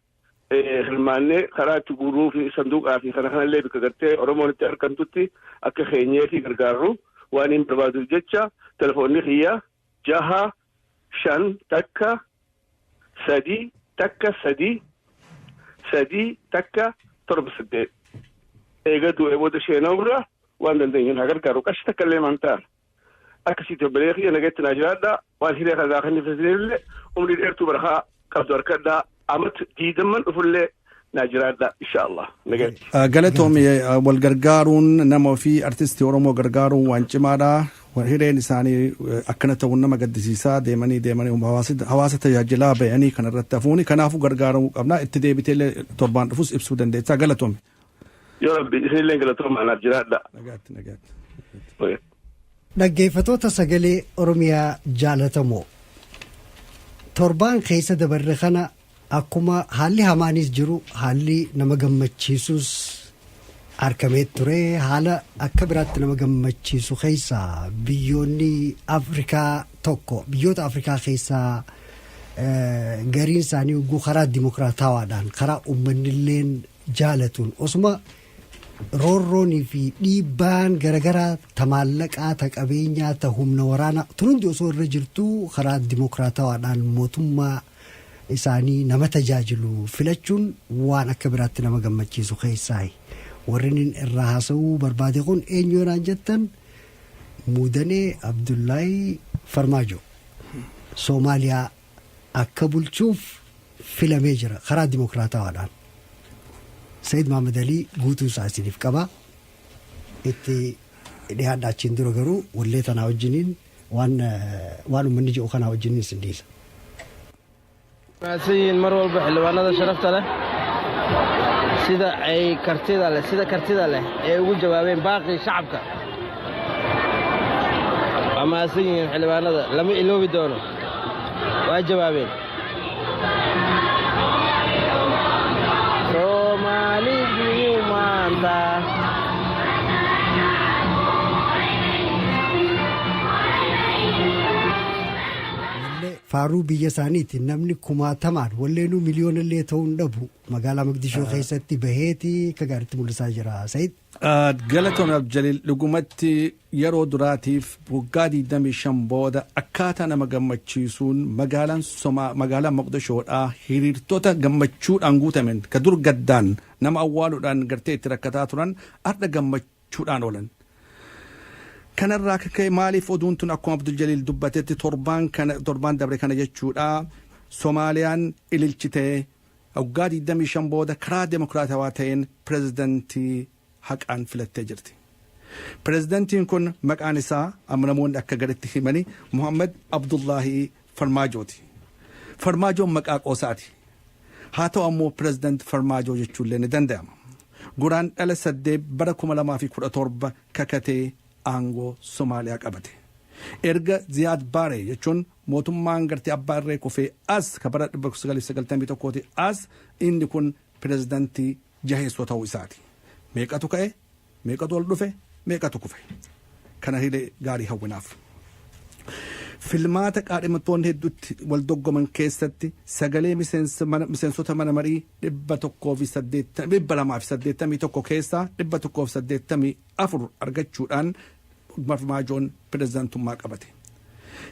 hirmaannee karaa itti guuruu fi sanduuqaa fi kana kanallee bika gartee Oromoon itti argamtutti akka keenyee fi gargaarru waan hin barbaaduuf jecha telefoonni kiyya 653 eega du'ee booda sheenawra waan dandeenyuun haa gargaaru qashi takka illee mantaan akkasitti obbolee kiyya nagatti naa jiraadha waan hiree kagaa kan nifasiillee umrii dheertuu barakaa qabdu harkadhaa amat diidamman dhufullee naa jiraadha inshaallah nagatti. Galatoomii wal gargaaruun nama ofii artistii Oromoo gargaaruun waan cimaadha. Hireen isaanii akkana ta'uun nama gaddisiisaa deemanii hawaasa tajaajilaa ba'anii kan irratti hafuuni kanaafuu gargaaramuu qabna itti deebiteellee torbaan dhufus ibsuu dandeessaa. Galatoomii. Yoo rabbi isinillee galatoomaa naaf jiraadha. Nagaatti. Dhaggeeffattoota sagalee Oromiyaa jaalatamoo torbaan keessa dabarre kana akkuma haalli hamaanis jiru haalli nama gammachiisus argamee ture haala akka biraatti nama gammachiisu keessaa biyyoota Afrikaa keessaa gariin isaanii ugguu karaa dimokiraatawaadhaan karaa uummanilleen jaalatuun osuma roorroonii fi dhiibbaan garagaraa tamaallaqaa ta qabeenyaa ta humna waraanaa tunundi osoo irra jirtuu karaa dimokiraatawaadhaan mootummaa isaanii nama tajaajilu filachuun waan akka biraatti nama gammachiisu keessaa warreen irraa haasa'uu barbaade kun eenyuudhaan jettan Muudanee Abdullaahi Farmaajo Soomaaliyaa akka bulchuuf filamee jira karaa dimokiraatawaadhaan. Sayyid Mohammed Ali guutuu isaa isiniif qaba. Itti dhiyaadhaa achiin dura garuu wallee tanaa wajjiniin waan uummanni jiru kanaa wajjiniin isin dhiisa. Maasiin mar walba xildhibaanada sharafta leh sida ay kartida leh ee ugu jawaabeen baaqi shacabka. Maasiin xildhibaanada lama iloobi doono. Waa jawaabeen. Somali maanta faaruu biyya isaaniiti namni kumaatamaan walleenuu miliyoonallee ta'uu hin dhabu magaalaa Mogadishoo keessatti baheetii akka gaariitti mul'isaa jira. Sayyid galatoon Abdijaliil dhugumatti yeroo duraatiif waggaa 25 booda akkaataa nama gammachiisuun magaalaan Mogadishoodhaa hiriirtota gammachuudhaan guutamen ka dur gaddaan nama awwaaluudhaan gartee itti rakkataa turan har'a gammachuudhaan oolan. Kanarraa ka'ee maaliif oduun tun akkuma Abdijaliil dubbatetti torbaan dabre kana jechuudha Soomaaliyaan ililchitee waggaa 25 booda karaa demokraatawaa ta'een pireezidantii haqaan filattee jirti. Pireezidantiin kun maqaan isaa amma namoonni akka gaditti himani Muhammad Abdullaahi Farmaajooti. Farmaajoon maqaa qoosaati. Haa ta'u ammoo pireezidantii Farmaajoo jechuullee ni danda'ama. Guraandhala 8 bara 2017 kakatee aangoo Somaaliyaa qabate. Erga Ziyaad Baaree jechuun mootummaan gartee abbaa irree kufee as kabara 1991 as inni kun pireezidantii jaheessoo ta'uu isaati. Meeqatu ka'e? Meeqatu ol dhufe? Meeqatu kufe? Kana hilee gaarii hawwinaaf. Filmaata qaadhimatoonni hedduutti wal doggoman keessatti sagalee miseensota mana marii 281 keessaa 184 argachuudhaan Farmaajoon pireezidantummaa qabate.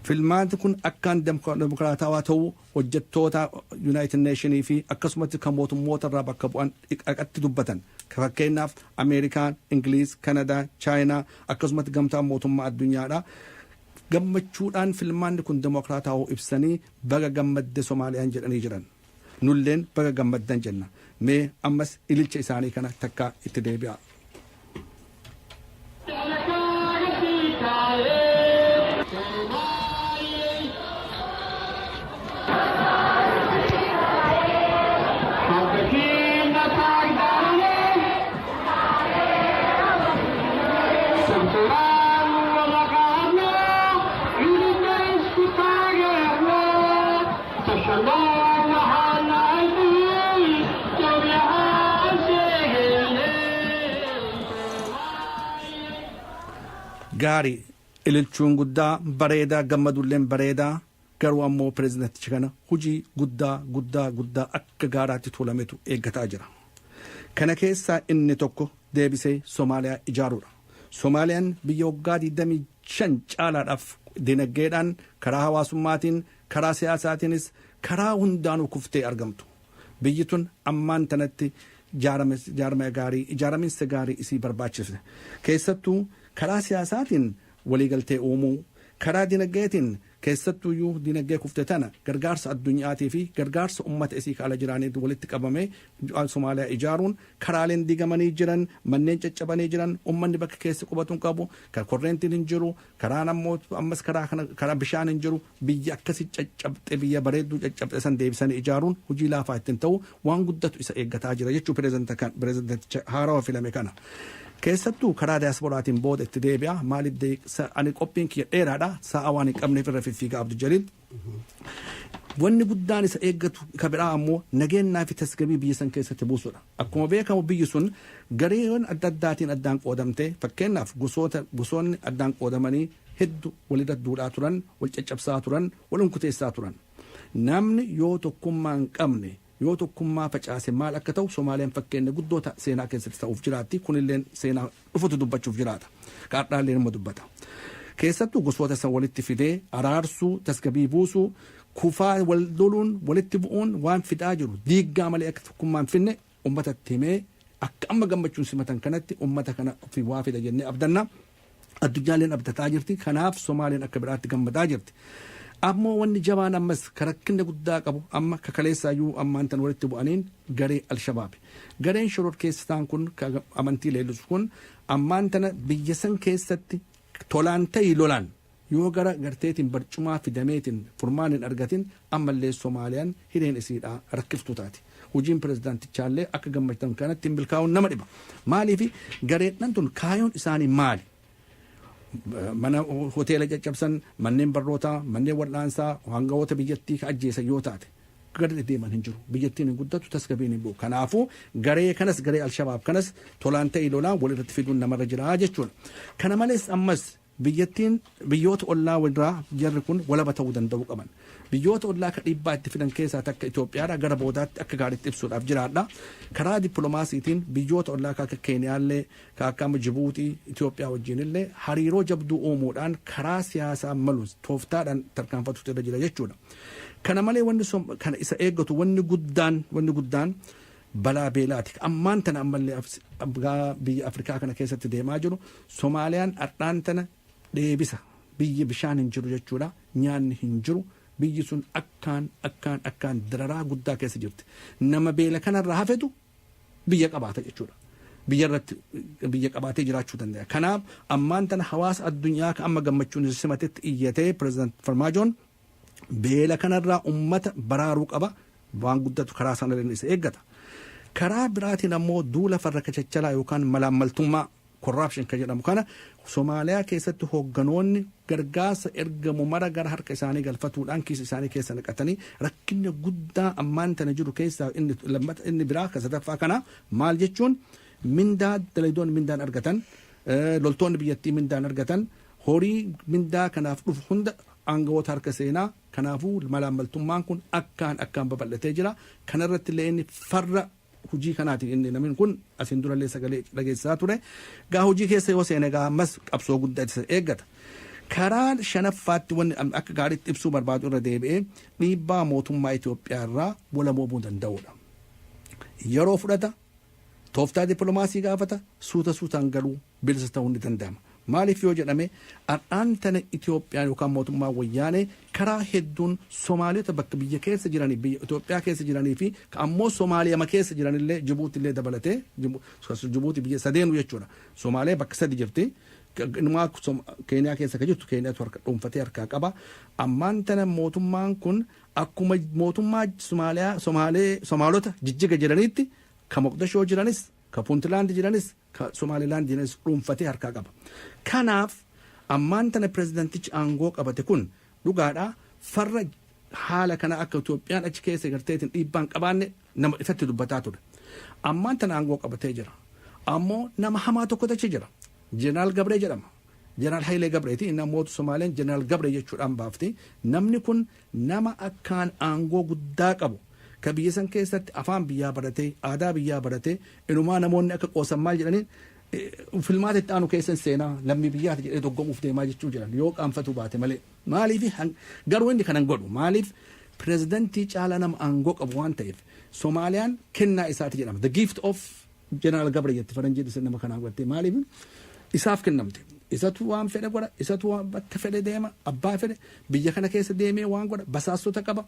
Filmaanti kun akkaan demokraatawaa ta'uu hojjettoota United Nations fi akkasumas kan mootummoota irraa bakka bu'an dhaqatti dubbatan. Fakkeenyaaf Ameerikaan, Ingiliiz, Kanadaa, Chaayinaa akkasumas gamtaan mootummaa addunyaadha. Gammachuudhaan filmaanni kun demokraatawaa ibsanii baga gammadde Soomaaliyaan jedhanii jiran. Nulleen baga gammaddan jenna. Mee ammas ililcha isaanii kana takka itti deebi'a. Gaarii ililchuun guddaa bareedaa gammadulleen bareedaa garuu ammoo pireezidantichi kana hojii guddaa akka gaaraatti tolametu eeggataa jira. Kana keessaa inni tokko deebisee Soomaaliyaa ijaaruudha. Soomaaliyaan biyya waggaa 25 caalaadhaaf dinagdeedhaan karaa hawaasummaatiin karaa siyaasaatiinis karaa hundaanuu kuftee argamtu. Biyyi tun ammaan tanatti ijaaraminsa gaarii isii barbaachifte. Keessattuu karaa siyaasaatiin waliigaltee uumuu karaa dinagdeetiin keessattuyyuu dinagdee kufte tana gargaarsa addunyaatii fi gargaarsa ummata isii kaala jiraanii walitti qabamee Somaaliyaa ijaaruun karaaleen digamanii jiran manneen caccabanii jiran ummanni bakka keessa qubatu hin qabu kan korreentiin hin jiru karaan ammoo ammas karaa bishaan hin jiru biyya akkasii caccabxe biyya bareedduu caccabxe san deebisanii ijaaruun hojii laafaa ittiin ta'u waan guddatu isa eeggataa jira jechuu pireezidanticha haarawaa filame kana. Keessattuu karaa diyaasporaatiin booda itti deebi'a maaliif ani qophiin kiyya dheeraadha sa'a waan hin qabneef irra fiffiigaa Abdijaliil. wanni guddaan isa eeggatu kabiraa ammoo nageenyaa fi tasgabbii biyya san keessatti buusudha. Akkuma beekamu biyyi sun gareewwan adda addaatiin addaan qoodamte fakkeenyaaf gosoonni addaan qoodamanii hedduu walirra duudhaa turan, wal caccabsaa turan, wal hunkuteessaa turan. Namni yoo tokkummaa hin qabne yoo tokkummaa facaase maal akka ta'u Somaaliyaan fakkeenya guddoota seenaa keessatti ta'uuf jiraatti. Kunillee seenaa dhufutu dubbachuuf jiraata. Kaadhaallee nama dubbata. Keessattuu gosoota san walitti fidee araarsuu, tasgabbii buusuu, kufaa wal loluun, walitti bu'uun waan fidaa jiru diiggaa malee akka tokkummaan finne uummatatti himee akka amma gammachuun simatan kanatti uummata kana fi waa fida jennee abdanna. Addunyaaleen abdataa jirti. Kanaaf Somaaliyaan akka biraatti gammadaa jirti. Ammoo wanni jabaan ammas rakkinna guddaa qabu amma kakaleessaayyuu ammaan tan walitti bu'aniin garee Alshabaab. Gareen shororkeessitaan kun amantii leellisu kun ammaan tana biyya san keessatti tolaan ta'ii lolaan yoo gara garteetiin barcumaa fidameetiin furmaan hin argatin ammallee Somaaliyaan hireen isiidhaa rakkiftuu taati. Hojiin pirezidaantichaallee akka gammachatan kanatti hin milkaa'uun nama dhiba. Maaliif gareedhaan tun kaayoon isaanii maali? Mana hoteela caccabsan, manneen barnootaa, manneen wal'aansaa, hangawoota biyyattii ka ajjeesan yoo taate gadi deeman hin jiru. Biyyattiin hin guddatu, tasgabbiin hin bu'u. Kanaafuu garee kanas garee Alshabaab kanas tolaan ta'ii lolaan walirratti fiduun namarra jira jechuudha. Kana malees ammas biyyattiin biyyoota ollaa walirraa jarri kun walaba ta'uu danda'uu qaban. Biyyoota ollaa ka dhiibbaa itti fidan keessaa takka Itoophiyaadha gara boodaatti akka gaariitti ibsuudhaaf jiraadha. Karaa dippiloomaasiitiin biyyoota ollaa akka Keeniyaallee akka Jibuutii Itoophiyaa wajjinillee hariiroo jabduu uumuudhaan karaa siyaasaa malu tooftaadhaan tarkaanfatuutu irra jira jechuudha. Kana malee wanni kana isa eeggatu wanni guddaan balaa beelaati. Ammaan tana ammallee biyya Afrikaa kana keessatti deemaa jiru Somaaliyaan ardhaan tana deebisa. Biyyi bishaan hin jiru jechuudha. Nyaanni hin jiru. Biyyi sun akkaan dararaa guddaa keessa jirti. Nama beela kanarraa hafetu biyya qabaata jechuudha. Biyya qabaatee jiraachuu danda'a. Kanaaf ammaan tana hawaasa addunyaa kan amma gammachuun simatetti iyyatee pirezidaant Farmaajoon beela kanarraa ummata baraaruu qaba. Waan guddatu karaa sanarra isa eeggata. Karaa biraatiin ammoo duula farra kachachalaa yookaan malaammaltummaa corruption kan jedhamu kana Somaaliyaa keessatti hoogganoonni gargaarsa ergamu mara gara harka isaanii galfatuudhaan kiisa isaanii keessa naqatanii rakkinni guddaa ammaan tana jiru keessaa inni biraa kan sadaffaa kana maal jechuun mindaa dalagidoonni mindaan argatan loltoonni biyyattii mindaan argatan horii mindaa kanaaf dhufu hunda aangawoota harka seenaa. Kanaafuu malaammaltummaan kun akkaan babal'atee jira. Kanarratti illee inni farra hojii kanaatiin inni namni kun asiin durallee sagalee dhageessisaa ture. Gaa hojii keessa yoo seene gaa ammas qabsoo guddaa isa eeggata. Karaa shanaffaatti wanni akka gaariitti ibsuu barbaadu irra deebi'ee dhiibbaa mootummaa Itoophiyaa irraa wala moobuu danda'udha. Yeroo fudhata tooftaa dippiloomaasii gaafata suutaan galuu bilisa ta'uu ni danda'ama. Maaliif yoo jedhame ardhaan tana Itoophiyaan yookaan mootummaa wayyaanee karaa hedduun Somaaliyoota bakka biyya keessa jiranii biyya Itoophiyaa keessa jiranii fi ammoo Somaaliyaa keessa jiranillee Jibuutillee dabalatee Jibuuti biyya sadeenu jechuudha. Somaaliyaa bakka sadi jirti. Numaa Keeniyaa keessa ka jirtu Keeniyaatu harka dhuunfatee harkaa qaba. Ammaan tana mootummaan kun akkuma mootummaa Somaalota jijjiga jiraniitti ka Moqdashoo jiranis ka Puntland jiranis ka Somaliland jiranis dhuunfatee harkaa qaba. Kanaaf ammaan tana pirezidaantichi aangoo qabate kun dhugaadhaa farra haala kana akka Itoophiyaan achi keessa garteetiin dhiibbaan qabaanne nama ifatti dubbataa ture. Ammaan tana aangoo qabatee jira. Ammoo nama hamaa tokkotu achi jira. Jeneraal Gabree jedhama. Jeneraal Hayilee Gabreeti inni mootu Somaaliyaan Jeneraal Gabree jechuudhaan baafti. Namni kun nama akkaan aangoo guddaa qabu. Ka biyya san keessatti afaan biyyaa baratee aadaa biyyaa baratee inumaa namoonni akka qoosan maal jedhaniin filmaata itti aanu keessan seenaa lammii biyyaati jedhee doggomuuf deemaa jechuu jiran yoo qaanfatu baate malee. Maaliif garuu inni kanan godhu maaliif pirezidantii caalaa nama aangoo qabu waan ta'eef Somaaliyaan kennaa isaati jedhama. The gift of Jeneraal Gabree jetti faranjiidhis nama kanaan godhattee maaliif isaaf kennamte. Isatu waan fedhe godha, isatu waan bakka fedhe deema, abbaa fedhe biyya kana keessa deemee waan godha, basaastota qaba.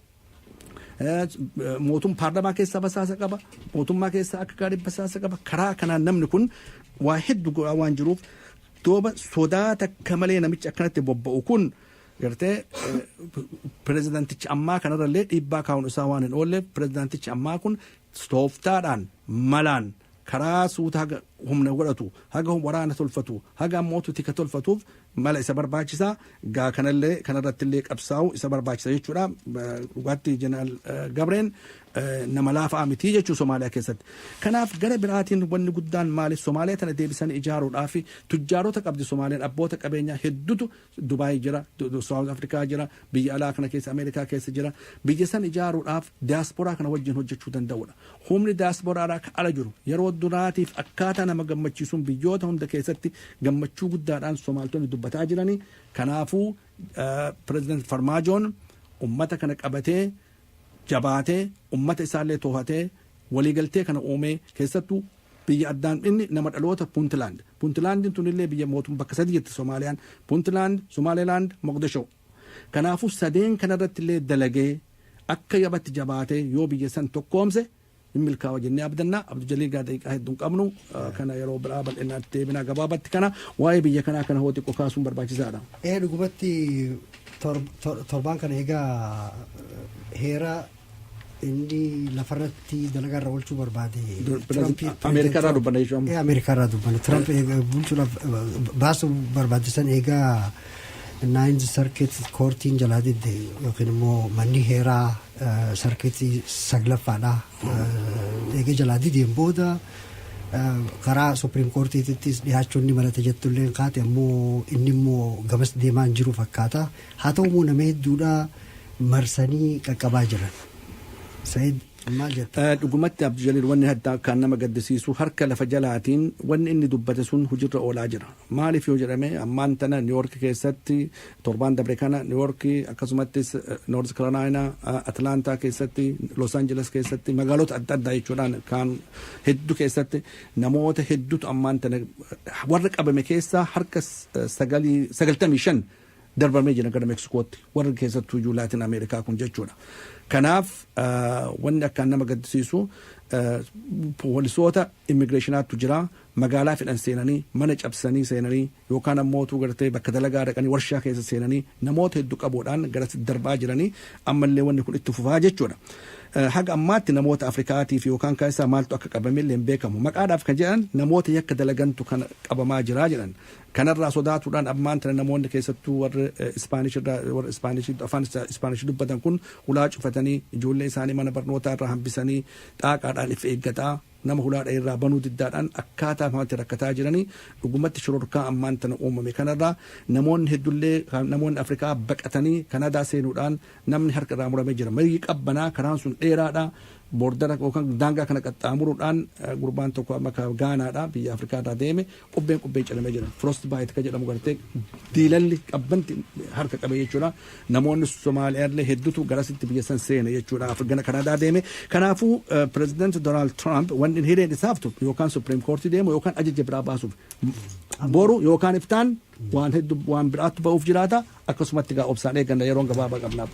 Mootummaa paarlamaa keessaa basaasa qaba. Mootummaa keessaa akka gaarii basaasa qaba. Karaa kanaan namni kun waa hedduu godhaa waan jiruuf dooba sodaa takka malee namichi akkanatti bobba'u kun gartee pirezidaantichi ammaa kanarrallee dhiibbaa kaa'uun isaa waan hin oolle pirezidaantichi ammaa kun tooftaadhaan malaan karaa suutaa humna godhatu haga waraana tolfatu haga mootu tika tolfatuuf mala isa barbaachisaa gaa kanallee kanarratti illee qabsaa'u isa barbaachisa jechuudha dhugaatti jeneraal Gabreen nama laafaa miti jechuu Somaaliyaa keessatti. Kanaaf gara biraatiin wanni guddaan maali Somaaliyaa tana deebisan ijaaruudhaaf tujjaarota qabdi Somaaliyaan abboota qabeenyaa hedduutu Dubaay jira, South Africa jira, biyya alaa kana keessa Ameerikaa keessa jira. Biyya san ijaaruudhaaf diaasporaa kana wajjin hojjechuu danda'udha. Humni diaasporaa ka ala jiru yeroo duraatiif akkaataa nama gammachiisuun biyyoota hunda keessatti gammachuu guddaadhaan Somaaltonni dubbataa jiranii. Kanaafuu President Farmaajoon ummata kana qabatee jabaatee ummata isaallee to'atee waliigaltee kana uumee keessattuu biyya addaan inni nama dhaloota Puntland tunillee biyya mootummaa bakka sadii jetti Somaaliyaan Puntland, Somaliland, Mogadisho. Kanaafuu sadeen kanarratti illee dalagee akka yabatti jabaatee yoo biyya san tokkoomse hin milkaa'a jennee abdannaa. Abduu Jalil gaa daqiiqaa hedduun qabnu kana yeroo biraa bal'innaatti deebinaa gabaabatti kana waa'ee biyya kanaa kana hoo xiqqoo kaasuun barbaachisaadha. Dhugumatti torbaan kana egaa heera inni lafarratti dalagaa irra oolchuu barbaade Ameerikaarraa dubbanna jechuudha. Ameerikaarraa dubbanna Trump bulchuudhaaf baasuu barbaachisan egaa 9th Circuit Courtiin jalaa didde yookiin immoo manni heeraa sarkiitii saglaffaadha eega jalaa dideen booda karaa Supreme Courtiittis dhiyaachuun ni malata jettullee kaate ammoo inni immoo gamas deemaa hin jiru fakkaata. Haa ta'u immoo nama hedduudha marsanii qaqqabaa jiran. Said maal jetta? Dhugumatti Abduu Jalil wanni addaa kan nama gaddisiisu harka lafa jalaatiin wanni inni dubbate sun hojiirra oolaa jira. Maaliif yoo jedhame ammaan tana New York keessatti torbaan dabre kana New York akkasumattis North Carolina, Atlanta keessatti, Los Angeles keessatti magaalota adda addaa jechuudhaan kan hedduu keessatti namoota hedduutu ammaan tana warra qabame keessaa harka 95 darbamee jira gara Meeksikootti warra keessattuu iyyuu Laatin Ameerikaa kun jechuudha. Kanaaf wanni akkaan nama gaddisiisu poolisoota immigireeshinaattu jira magaalaa fedhan seenanii mana cabsanii seenanii yookaan ammoo gartee bakka dalagaa dhaqanii warshaa keessa seenanii namoota hedduu qabuudhaan garasitti darbaa jiranii ammallee wanni kun itti fufaa jechuudha. Haga ammaatti namoota Afrikaatiif yookaan keessaa maaltu akka qabamillee hin beekamu. Maqaadhaaf kan jedhan namoota yakka dalagantu kan qabamaa jiraa jedhan. Kanarraa sodaatuudhaan ammaan tana namoonni keessattuu warra Ispaanishii afaan Ispaanishii dubbatan kun hulaa cufatanii ijoollee isaanii mana barnootaa irraa hambisanii dhaaqaadhaan if eeggataa nama hulaadha irraa banuu diddaadhaan akkaataa maatti rakkataa jiranii dhugumatti shororkaa ammaan tana uumame kanarraa namoonni hedduullee namoonni Afrikaa baqatanii Kanaadaa seenuudhaan namni harka irraa muramee jira. Marii qabbanaa karaan sun dheeraadha. Boordara yookaan daangaa kana qaxxaamuruudhaan gurbaan tokko amma Gaanaadha biyya Afrikaa irraa deeme qubbeen calamee jira. Frost bite ka jedhamu gartee diilalli qabbanti harka qabee jechuudha. Namoonni Soomaaliyaallee hedduutu garasitti biyya san seene jechuudha. Afrikaa Kanaadaa deeme. Kanaafuu President Donald Trump wanni hireen isaaf turte yookaan Supreme Court deemu yookaan ajaja biraa baasuuf boru yookaan iftaan waan hedduu waan biraatti ba'uuf jiraata akkasumatti gaa obsaan eegganna yeroon gabaabaa qabnaa.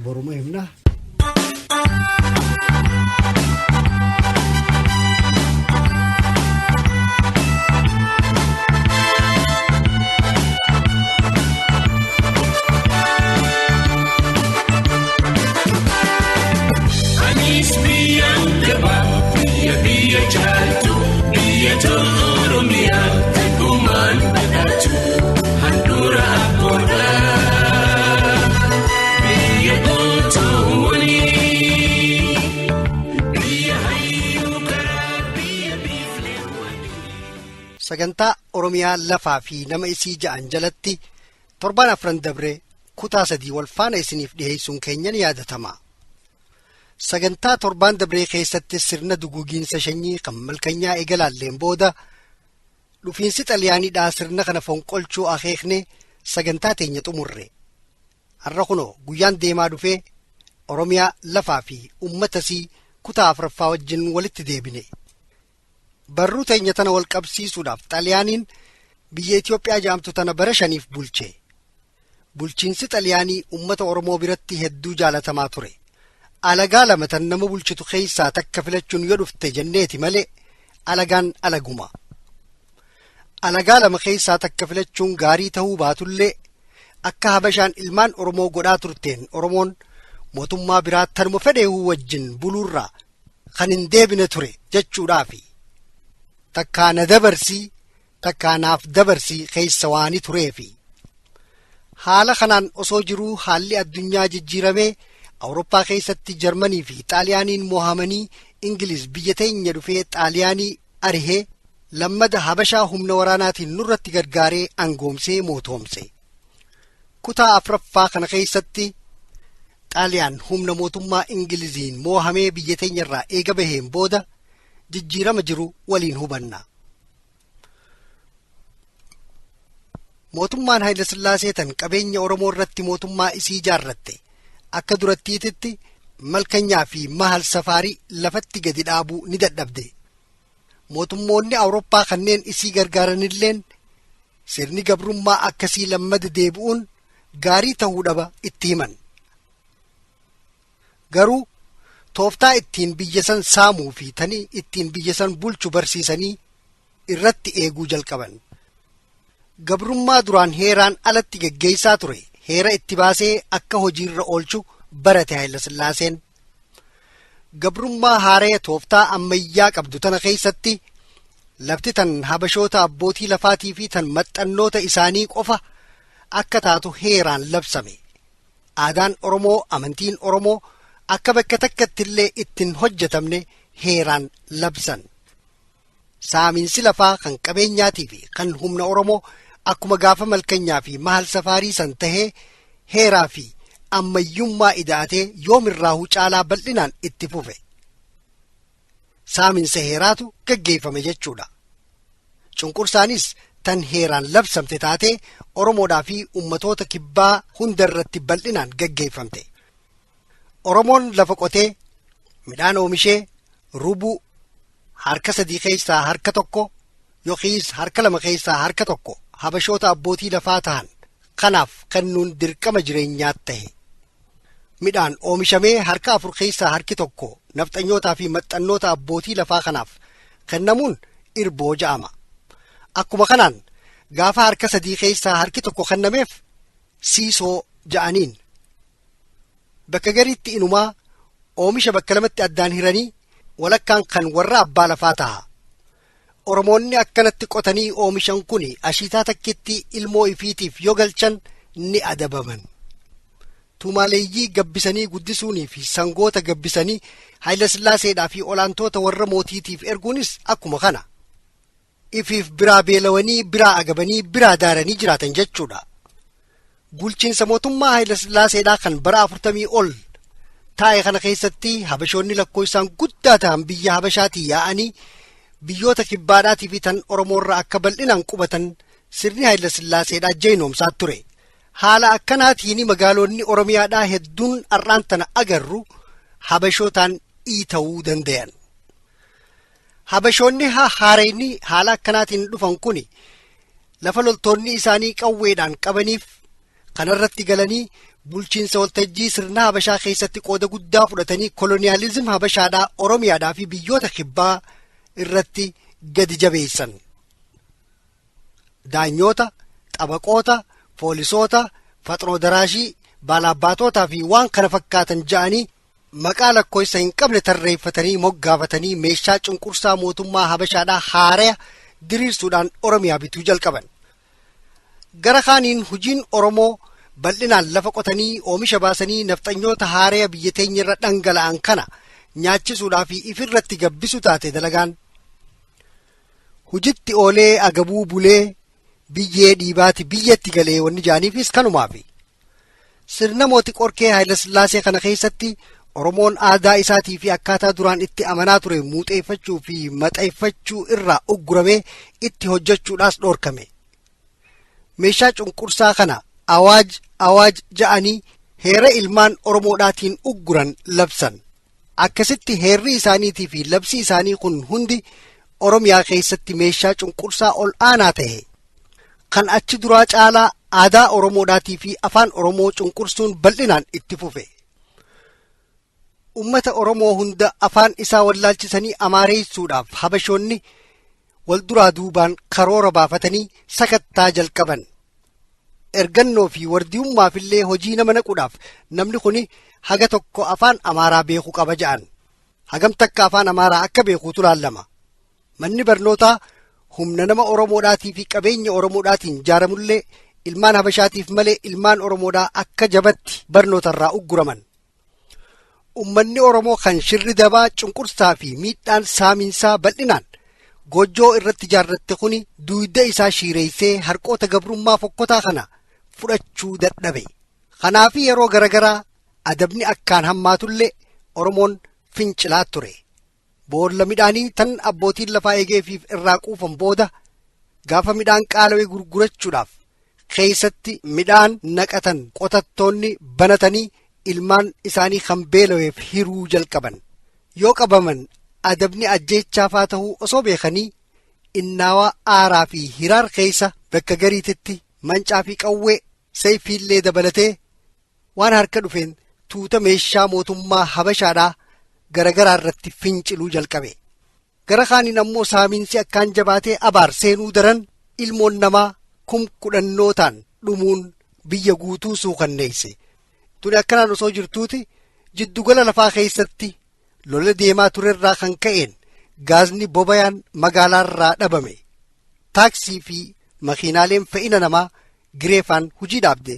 Boruma himna. Sagantaa Oromiyaa lafaa fi nama isii ja'an jalatti torbaan afran dabree kutaa 3 wal faana isiniif dhiyeessuun keenya ni yaadatama. Sagantaa torbaan dabree keessatti sirna duguugiinsa sanyii kan malkanyaa eegalaalleen booda dhufiinsi xaliyaaniidhaa sirna kana fonqolchuu akeekne sagantaa teenya xumurre. Har'a kunoo guyyaan deemaa dhufee Oromiyaa lafaa fi uummatasii kutaa afraffaa wajjin walitti deebine. Barruu teenya tana wal qabsiisuudhaaf xaliyaaniin biyya Itoophiyaa jedhamtu tana bara 5 bulche. Bulchiinsi xaliyaanii uummata Oromoo biratti hedduu jaalatamaa ture. Alagaa lama tan nama bulchitu keessaa takka filachuun yoo dhufte jenneeti malee alagaan alaguma. Alagaa lama keessaa takka filachuun gaarii ta'uu baatullee akka Habashaan ilmaan Oromoo godhaa turteen Oromoon mootummaa biraa tanuma fedheehu wajjin buluurraa kan hin deebine ture jechuudhaafi. takkaa na dabarsii takkaa naaf dabarsii keessa waani tureefi haala kanaan osoo jiruu haalli addunyaa jijjiiramee Awurooppaa keessatti Jarmanii fi Xaaliyaaniin mohamanii Ingiliz biyya teenya dhufee Xaaliyaanii arihee lammada Habashaa humna waraanaatiin nurratti gargaaree angoomsee mootoomse. Kutaa afraffaa kana keessatti Xaaliyaan humna mootummaa Ingiliziin mohamee biyya teenyarraa eega baheen booda jijjiirama jiru waliin hubanna. Mootummaan Haayile Sillaasee tan qabeenya Oromoo irratti mootummaa isii ijaarratte akka durattiititti malkanyaa fi mahal safaarii lafatti gadi dhaabuu ni dadhabde. Mootummoonni Awurooppaa kanneen isii gargaaranilleen sirni gabrummaa akkasii lammada deebi'uun gaarii ta'uu dhaba itti himan. Garuu tooftaa ittiin biyya san saamuu fi tanii ittiin biyya san bulchu barsiisanii irratti eeguu jalqaban. Gabrummaa duraan heeraan alatti geggeessaa ture heera itti baasee akka hojiirra oolchu barate Haayile Sillaaseen. Gabrummaa haaree tooftaa ammayyaa qabdu tana keessatti lafti tan habashoota abbootii lafaatii fi tan maxxannoota isaanii qofa akka taatu heeraan labsame. Aadaan Oromoo, amantiin Oromoo akka bakka takkatti illee ittiin hojjetamne heeraan labsan. Saaminsi lafaa kan qabeenyaatii fi kan humna Oromoo akkuma gaafa malkanyaa fi mahal safaarii san tahee heeraa fi ammayyummaa ida'atee yoomirraahuu caalaa bal'inaan itti fufe. Saaminsa heeraatu gaggeeffame jechuudha. Cunqursaanis tan heeraan labsamte taatee Oromoodhaa fi ummatoota kibbaa hundarratti bal'inaan gaggeeffamte. Oromoon lafa qotee midhaan oomishee rubuu harka sadii keessaa harka tokko yookiis harka lama keessaa harka tokko habashoota abbootii lafaa tahan kanaaf kennuun dirqama jireenyaa tahe. Midhaan oomishamee harka afur keessaa harki tokko nafxanyootaa fi maxxannoota abbootii lafaa kanaaf kennamuun irboo ja'ama. Akkuma kanaan gaafa harka sadii keessaa harki tokko kennameef siisoo ja'aniin. Bakka gariitti inumaa oomisha bakka lamatti addaan hiranii walakkaan kan warra abbaa lafaa taha. Oromoonni akkanatti qotanii oomishan kun ashiitaa takkitti ilmoo ifiitiif yoo galchan ni adabaman. Tumaaleeyyii gabbisanii guddisuunii fi sangoota gabbisanii Haayile Sillaaseedhaa fi olaantoota warra mootiitiif erguunis akkuma kana. Ifiif biraa beelawanii biraa agabanii biraa daaranii jiraatan jechuudha. Bulchiinsa mootummaa Haayile Sillaaseedhaa kan bara 40 ol taa'e kana keessatti habashoonni lakkoofsaan guddaa ta'an biyya habashaatii yaa'anii biyyoota kibbaadhaatii fi tan Oromoorraa akka bal'inaan qubatan sirni Haayile Sillaaseedhaa jeynoomsaa ture. Haala akkanaatiin magaalonni Oromiyaadhaa hedduun har'aan tana agarru habashootaan ta'uu danda'an. Habashoonni haareenni haala akkanaatiin dhufan kun lafa loltoonni isaanii qawweedhaan qabaniif kanarratti galanii bulchiinsa waltajjii sirna habashaa keessatti qooda guddaa fudhatanii koloniyaalizim habashaadhaa Oromiyaadhaa fi biyyoota kibbaa irratti gadi jabeessan. Daanyoota, xabaqoota, poolisoota, faxnoo daraashii, baalaabbaatootaa fi waan kana fakkaatan ja'anii maqaa lakkoofsa hin qabne tarreeffatanii moggaafatanii meeshaa cunqursaa mootummaa habashaadhaa haaraa diriirsuudhaan Oromiyaa bituu jalqaban. Gara kaaniin hojiin Oromoo bal'inaan lafa qotanii oomisha baasanii nafxanyoota haaraa biyya teenyarra dhangala'an kana nyaachisuudhaa fi ifirratti gabbisu taate dalagaan. Hojiitti oolee agabuu bulee biyyee dhiibaati biyyatti galee wanni jaaniifis kanumaafi. Sirna mootii qorkee Haayile Sillaasee kana keessatti Oromoon aadaa isaatii fi akkaataa duraan itti amanaa ture muuxeeffachuu fi maxeeffachuu irraa ugguramee itti hojjechuudhaas dhoorkame. Meeshaa cunqursaa kana awaaj ja'anii heera ilmaan Oromoodhaatiin ugguran labsan. Akkasitti heerri isaaniitii fi labsi isaanii kun hundi Oromiyaa keessatti meeshaa cunqursaa ol aanaa ta'e. Kan achi duraa caalaa aadaa Oromoodhaatii fi afaan Oromoo cunqursuun bal'inaan itti fufe. Ummata Oromoo hunda afaan isaa wallaalchisanii amaareessuudhaaf habashoonni wal duraa duubaan karoora baafatanii sakattaa jalqaban. Ergannoo fi wardiyummaafillee hojii nama naquudhaaf namni kun haga tokko afaan Amaaraa beekuu qaba ja'an. Hagam takka afaan Amaaraa akka beekuutu laallama. manni barnootaa humna nama Oromoodhaatii fi qabeenya Oromoodhaatiin ijaaramullee ilmaan Habashaatiif malee ilmaan Oromoodhaa akka jabatti barnootarraa ugguraman. Ummanni Oromoo kan shirri dabaa cunqursaa fi miidhaan saamiinsaa bal'inaan goojjoo irratti ijaarratte kuni duwidda isaa shiireessee harqoota gabrummaa fokkotaa kana fudhachuu dadhabe. Kanaaf yeroo garagaraa adabni akkaan hammaatullee Oromoon fincilaa ture. Boolla midhaanii tan abbootiin lafaa eegeefiif irraa quufan booda gaafa midhaan qaala'ee gurgurachuudhaaf keessatti midhaan naqatan qotattoonni banatanii ilmaan isaanii kan beela'eef hiruu jalqaban. Yoo qabaman adabni ajjeechaafaa ta'uu osoo beekanii innaawaa aaraa fi hiraar keessa bakka gariititti mancaa fi qawwee seefiillee dabalatee waan harka dhufeen tuuta meeshaa mootummaa Habashaadhaa garagaraa irratti finciluu jalqabe. Gara kaaniin ammoo saamiinsi akkaan jabaatee abaar seenuu daran ilmoon namaa kudhannootaan dhumuun biyya guutuu suukanneesse. Tuni akkanaan osoo jirtuuti jiddugala lafaa keessatti lola deemaa turerraa kan ka'een gaazni bobayaan magaalaarraa dhabame. Taaksii fi makiinaaleen fe'ina namaa gireefaan hujii dhaabde.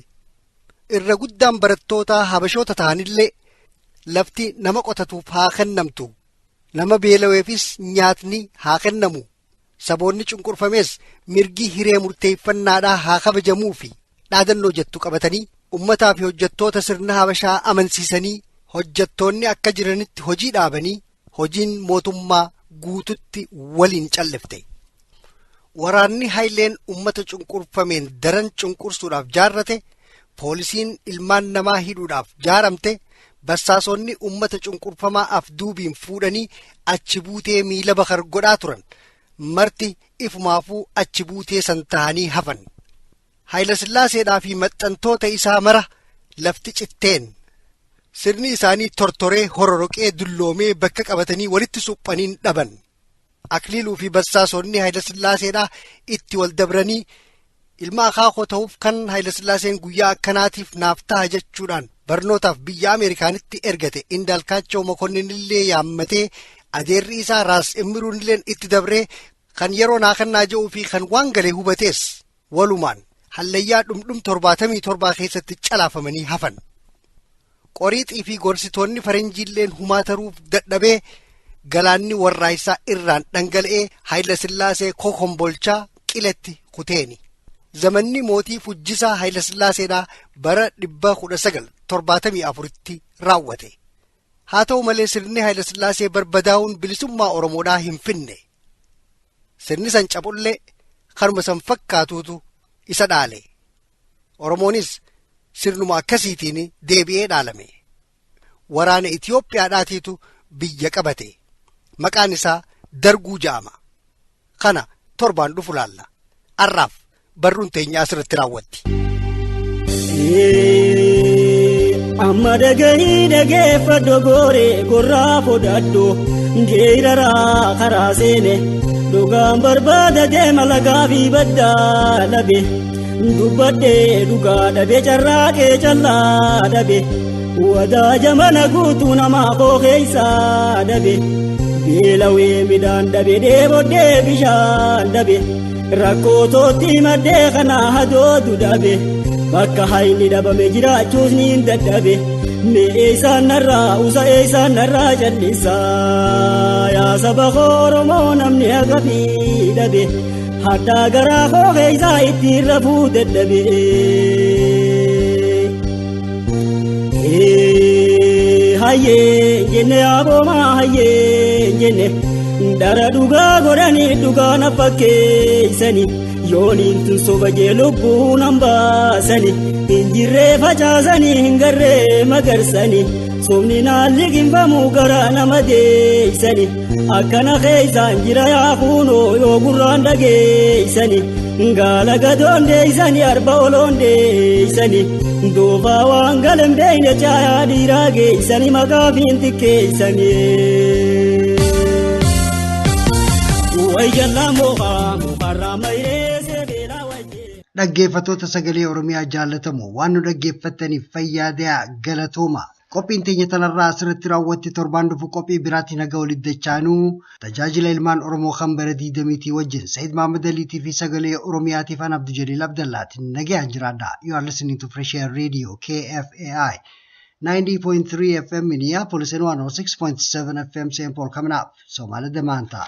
Irra guddaan barattootaa Habashoota ta'anillee lafti nama qotatuuf haa kennamtu, nama beela'eefis nyaatni haa kennamu, saboonni cunqurfames mirgi hiree murteeffannaadhaa haa kabajamuu fi dhaadannoo jettu qabatanii ummataa fi hojjettoota sirna Habashaa amansiisanii hojjettoonni akka jiranitti hojii dhaabanii hojiin mootummaa guututti waliin callifte. Waraanni Haayileen ummata cunqurfameen daran cunqursuudhaaf jaarrate, poolisiin ilmaan namaa hidhuudhaaf jaaramte, bassaasonni ummata cunqurfamaa afduubiin fuudhanii achi buutee miila bakar godhaa turan marti ifumaafuu achi buutee san tahanii hafan. Haayila Sillaaseedhaa fi maxxantoota isaa mara lafti citteen sirni isaanii tortoree hororoqee dulloomee bakka qabatanii walitti suphaniin dhaban. Akliiluu fi bassaasonni Haayila Sillaaseedhaa itti wal dabranii ilma akaakoo ta'uuf kan Haayila Sillaaseen guyyaa akkanaatiif naaf ta'a jechuudhaan barnootaaf biyya Ameerikaanitti ergate Indaalkaachoo Mokonninillee yaammatee adeerri isaa Raas Immiruunilleen itti dabree kan yeroo naa kannaa jedhuu fi kan waan galee hubatees walumaan hallayyaa dhumdhum 77 keessatti calaafamanii hafan. Qoriixii fi gorsitoonni faranjiilleen humaataruuf dadhabee galaanni warraayisaa irraan dhangala'ee Haayila Sillaasee kokombolchaa qiletti kuteeni. Zamanni mootii Fujjisaa Haayila Sillaaseedhaa bara 1974tti raawwate. Haa ta'u malee sirni Haayila Sillaasee barbadaa'uun bilisummaa Oromoodhaa hin finne. Sirni san cabullee kanuma san fakkaatuutu isa dhaale. Oromoonis sirnuma akkasiitiin deebi'ee dhaalame. Waraana Itiyoophiyaadhaatiitu biyya qabate. Maqaan isaa Darguu ja'ama. Kana torbaan dhufu laalla. Arraaf barruun teenya asirratti raawwatti. Amma dhageeffadho goore gorraa fodhadho geeraraa karaa seene dhugaan barbaada deema lagaa fi baddaa dhabe dubbadhee dhugaa dhabe carraaqee callaa dhabe wadaa jamana guutuu namaa koo keeysaa dhabe beelawee midhaan dhabe deebodhee bishaan dhabe rakkoototti maddee kanaa hadoodu dhabe bakka hayni dhabame jiraachuus niin dadhabe mee eeysaan narraa usa eeysaan narraa jallisaa yaa saba koo Oromoo namni hagafii dhabe haddaa garaa koo keeysaa ittiin rafuu dadhabe. Hayyee jenne aboomaa hayyee jenne dara dhugaa godhanii dhugaa na fakkeeysanii yooniin tun soba jee lubbuun hambaasanii hin jirree facaasanii hin garree magarsanii somni naalli ginfamuu garaa nama deeysanii akkana keeysaan jira yaa kuunoo yoo gurraan dhageeysanii gaala gadoon deeysanii arba oloon deeysanii doofaa waan galem deeyne caayaa dhiiraa geeysanii maqaa fiin xiqqeeysanii. Dhaggeeffattoota sagalee Oromiyaa jaallatamoo waan nu dhaggeeffattaniif fayyaa galatoomaa. Qophiin teenya tanarraa asirratti raawwatti torbaan dhufu qophii biraatiin naga walitti dachaanuu tajaajila ilmaan Oromoo kan bara 20 wajjin Said Mahammad Aliitii fi sagalee Oromiyaatiif an Abdu Jaliil Abdallaatiin nagayaan jiraadha. You are listening to Fresh Air Radio KFAI 90.3 FM Minneapolis and 106.7 FM St. Paul coming up. Somali Demanta.